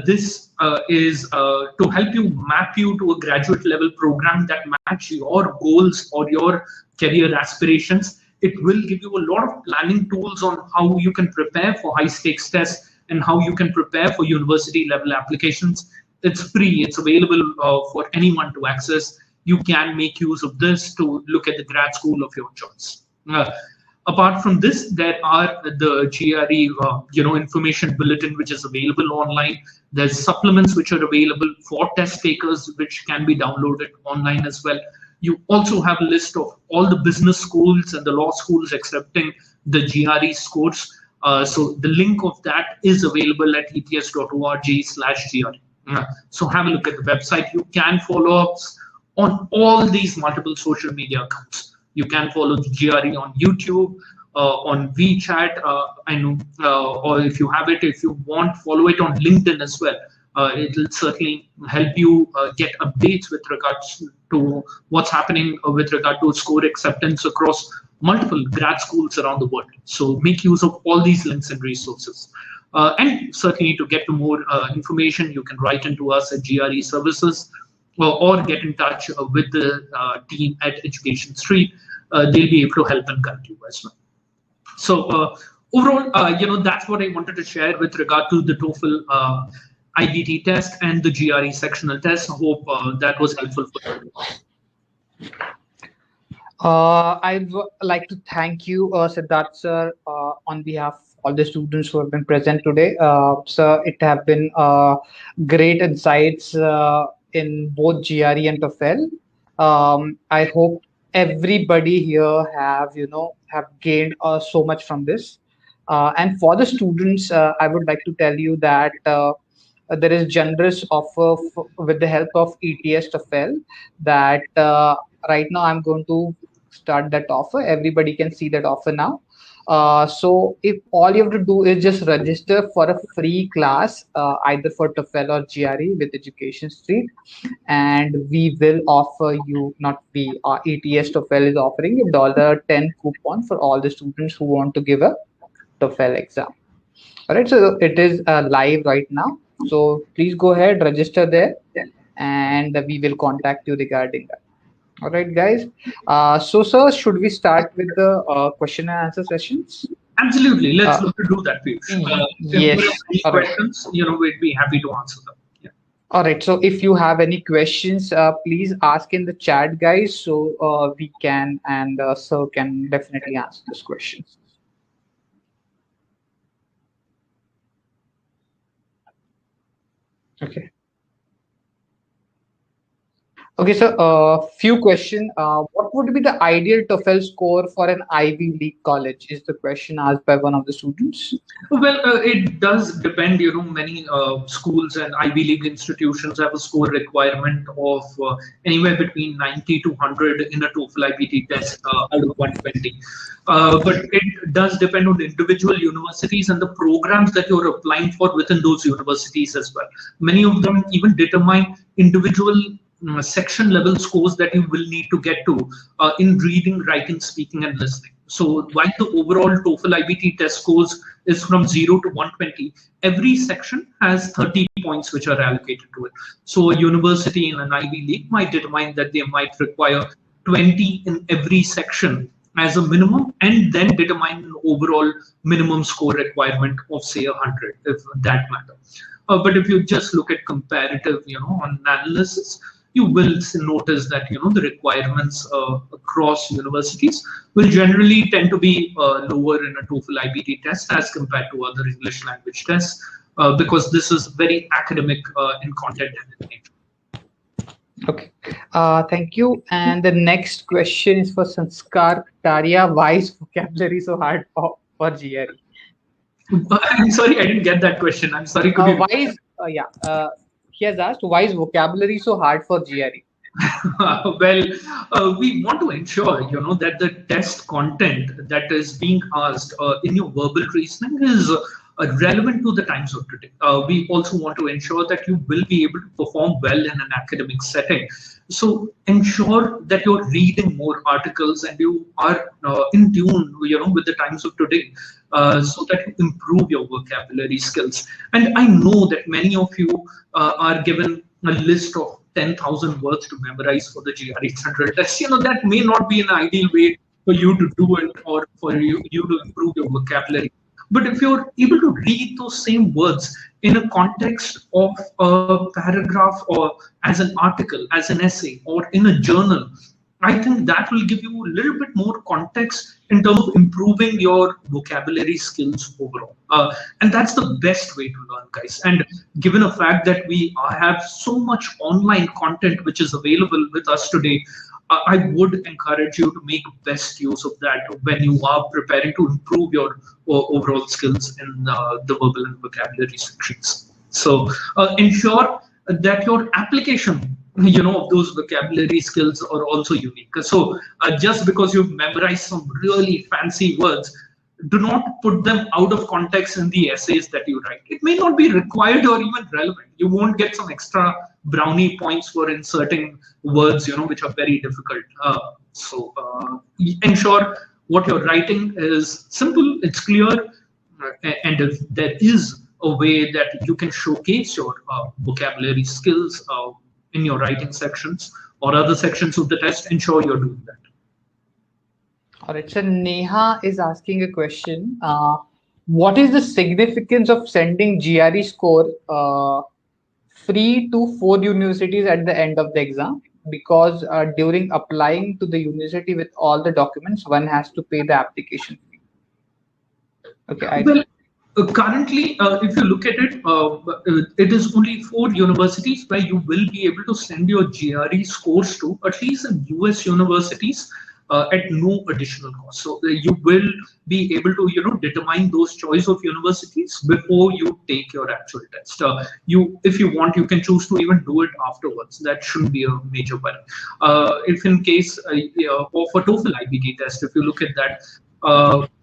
This is to help you map you to a graduate level program that match your goals or your career aspirations. It will give you a lot of planning tools on how you can prepare for high stakes tests and how you can prepare for university level applications. It's free. It's available for anyone to access. You can make use of this to look at the grad school of your choice. Apart from this, there are the GRE information bulletin which is available online. There's supplements which are available for test takers which can be downloaded online as well. You also have a list of all the business schools and the law schools accepting the GRE scores. So the link of that is available at ets.org/GRE. So have a look at the website. You can follow us on all these multiple social media accounts. You can follow the GRE on YouTube, on WeChat, or if you have it, if you want, follow it on LinkedIn as well. It'll certainly help you get updates with regards to what's happening with regard to score acceptance across multiple grad schools around the world. So make use of all these links and resources. And certainly to get to more information, you can write into us at GRE Services or get in touch with the team at Education Street. They'll be able to help and guide you as well. So overall, that's what I wanted to share with regard to the TOEFL IBT test and the GRE sectional test. I hope that was helpful for you. I'd like to thank you, Siddharth sir, on behalf of all the students who have been present today. Sir, it have been great insights in both GRE and TOEFL. I hope everybody here have gained so much from this. And for the students, I would like to tell you that there is generous offer with the help of ETS TOEFL that right now I'm going to start that offer. Everybody can see that offer now. So if all you have to do is just register for a free class, either for TOEFL or GRE with Education Street, and we will offer you, not we, ETS TOEFL is offering a $10 coupon for all the students who want to give a TOEFL exam. All right, so it is live right now. So please go ahead, register there, and we will contact you regarding that. All right, guys. So, sir, should we start with the question and answer sessions? Absolutely. Let's look to do that, Piyush. Yes. If you have any questions, we'd be happy to answer them. Yeah. All right. So, if you have any questions, please ask in the chat, guys. So we can and sir can definitely answer those questions. Okay. Okay, so few questions. What would be the ideal TOEFL score for an Ivy League college? Is the question asked by one of the students. Well, it does depend. Many schools and Ivy League institutions have a score requirement of anywhere between 90 to 100 in a TOEFL Ibt test out of 120. But it does depend on individual universities and the programs that you're applying for within those universities as well. Many of them even determine individual section level scores that you will need to get to in reading, writing, speaking, and listening. So while the overall TOEFL IBT test scores is from 0 to 120, every section has 30 points which are allocated to it. So a university in an Ivy League might determine that they might require 20 in every section as a minimum, and then determine an overall minimum score requirement of say 100, if that matters. But if you just look at comparative, on analysis, you will notice that the requirements across universities will generally tend to be lower in a TOEFL IBT test as compared to other English language tests, because this is very academic in content and in nature. Okay, thank you. And the next question is for Sanskar Kataria. Why is vocabulary so hard for GRE? I'm sorry, I didn't get that question. I'm sorry. Could you... Why is he has asked, why is vocabulary so hard for GRE? Well, we want to ensure, that the test content that is being asked in your verbal reasoning is relevant to the times of today. We also want to ensure that you will be able to perform well in an academic setting. So ensure that you're reading more articles and you are in tune, with the times of today, so that you improve your vocabulary skills. And I know that many of you are given a list of 10,000 words to memorize for the GRE General Test. That may not be an ideal way for you to do it or for you to improve your vocabulary. But if you're able to read those same words in a context of a paragraph or as an article, as an essay, or in a journal, I think that will give you a little bit more context in terms of improving your vocabulary skills overall. And that's the best way to learn, guys. And given the fact that we have so much online content which is available with us today, I would encourage you to make best use of that when you are preparing to improve your overall skills in the verbal and vocabulary sections. So ensure that your application, of those vocabulary skills are also unique. So just because you've memorized some really fancy words do not put them out of context in the essays that you write. It may not be required or even relevant. You won't get some extra brownie points for inserting words, which are very difficult. So ensure what you're writing is simple, it's clear, and if there is a way that you can showcase your vocabulary skills in your writing sections or other sections of the test, ensure you're doing that. All right, so Neha is asking a question. What is the significance of sending GRE score free to 4 universities at the end of the exam? Because during applying to the university with all the documents, one has to pay the application fee. Okay. Currently, if you look at it, it is only 4 universities where you will be able to send your GRE scores to, at least in US universities, at no additional cost. So you will be able to, determine those choice of universities before you take your actual test. If you want, you can choose to even do it afterwards. That shouldn't be a major worry. If in case or for TOEFL Ibt test, if you look at that,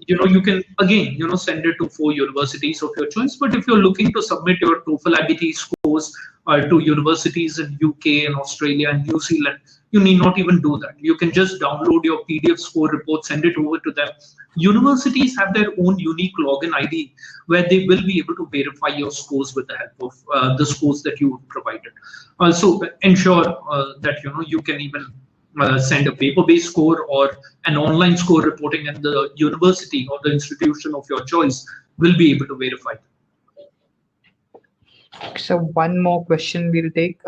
you can again, send it to 4 universities of your choice. But if you're looking to submit your TOEFL Ibt scores to universities in UK and Australia and New Zealand, you need not even do that. You can just download your PDF score report, send it over to them. Universities have their own unique login ID where they will be able to verify your scores with the help of the scores that you provided. So ensure that you can even send a paper-based score or an online score reporting, and the university or the institution of your choice will be able to verify. So one more question we'll take.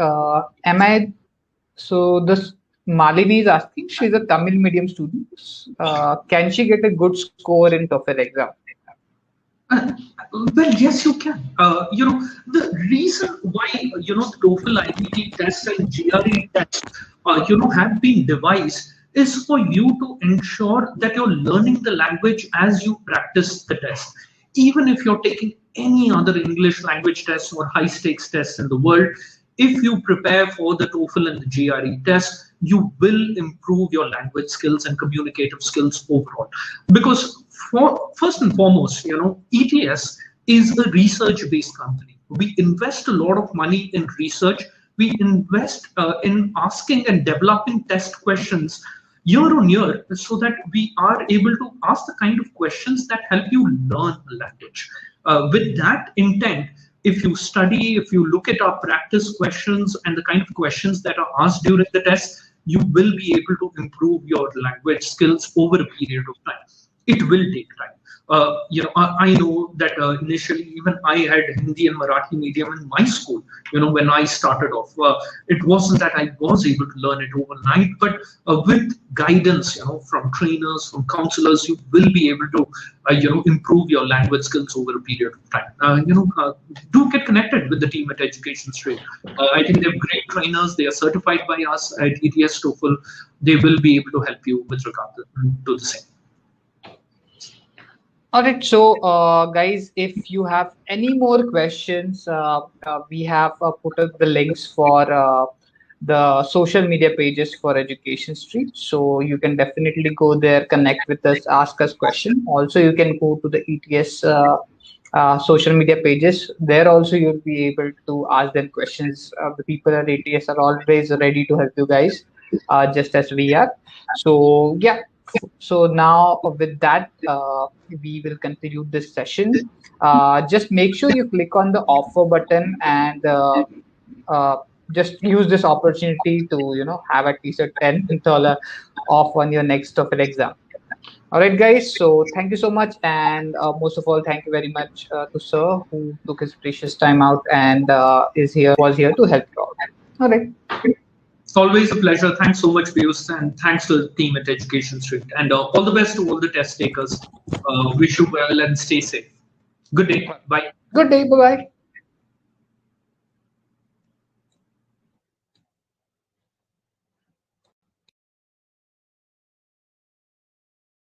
So this Malini is asking, she's a Tamil medium student. Can she get a good score in TOEFL exam? Well, yes, you can. The reason why the TOEFL Ibt test and GRE test have been devised is for you to ensure that you're learning the language as you practice the test. Even if you're taking any other English language tests or high stakes tests in the world, if you prepare for the TOEFL and the GRE test, you will improve your language skills and communicative skills overall. Because first and foremost, ETS is a research-based company. We invest a lot of money in research. We invest in asking and developing test questions year on year so that we are able to ask the kind of questions that help you learn a language. With that intent, if you study, if you look at our practice questions and the kind of questions that are asked during the test, you will be able to improve your language skills over a period of time. It will take time. I know that initially even I had Hindi and Marathi medium in my school, when I started off. It wasn't that I was able to learn it overnight, but with guidance, from trainers, from counselors, you will be able to, improve your language skills over a period of time. Do get connected with the team at Education Street. I think they have great trainers. They are certified by us at ETS TOEFL. They will be able to help you with regard to the same. All right, so guys, if you have any more questions, we have put up the links for the social media pages for Education Street. So you can definitely go there, connect with us, ask us questions. Also, you can go to the ETS social media pages. There also you'll be able to ask them questions. The people at ETS are always ready to help you guys, just as we are. So yeah. So now with that, we will conclude this session. Just make sure you click on the offer button and just use this opportunity to have at least a $10 off on your next TOEFL exam. All right, guys. So thank you so much, and most of all, thank you very much to Sir, who took his precious time out and was here to help you out. All right. It's always a pleasure. Thanks so much, Piyush, and thanks to the team at Education Street. And all the best to all the test takers. Wish you well and stay safe. Good day. Bye. Good day. Bye-bye.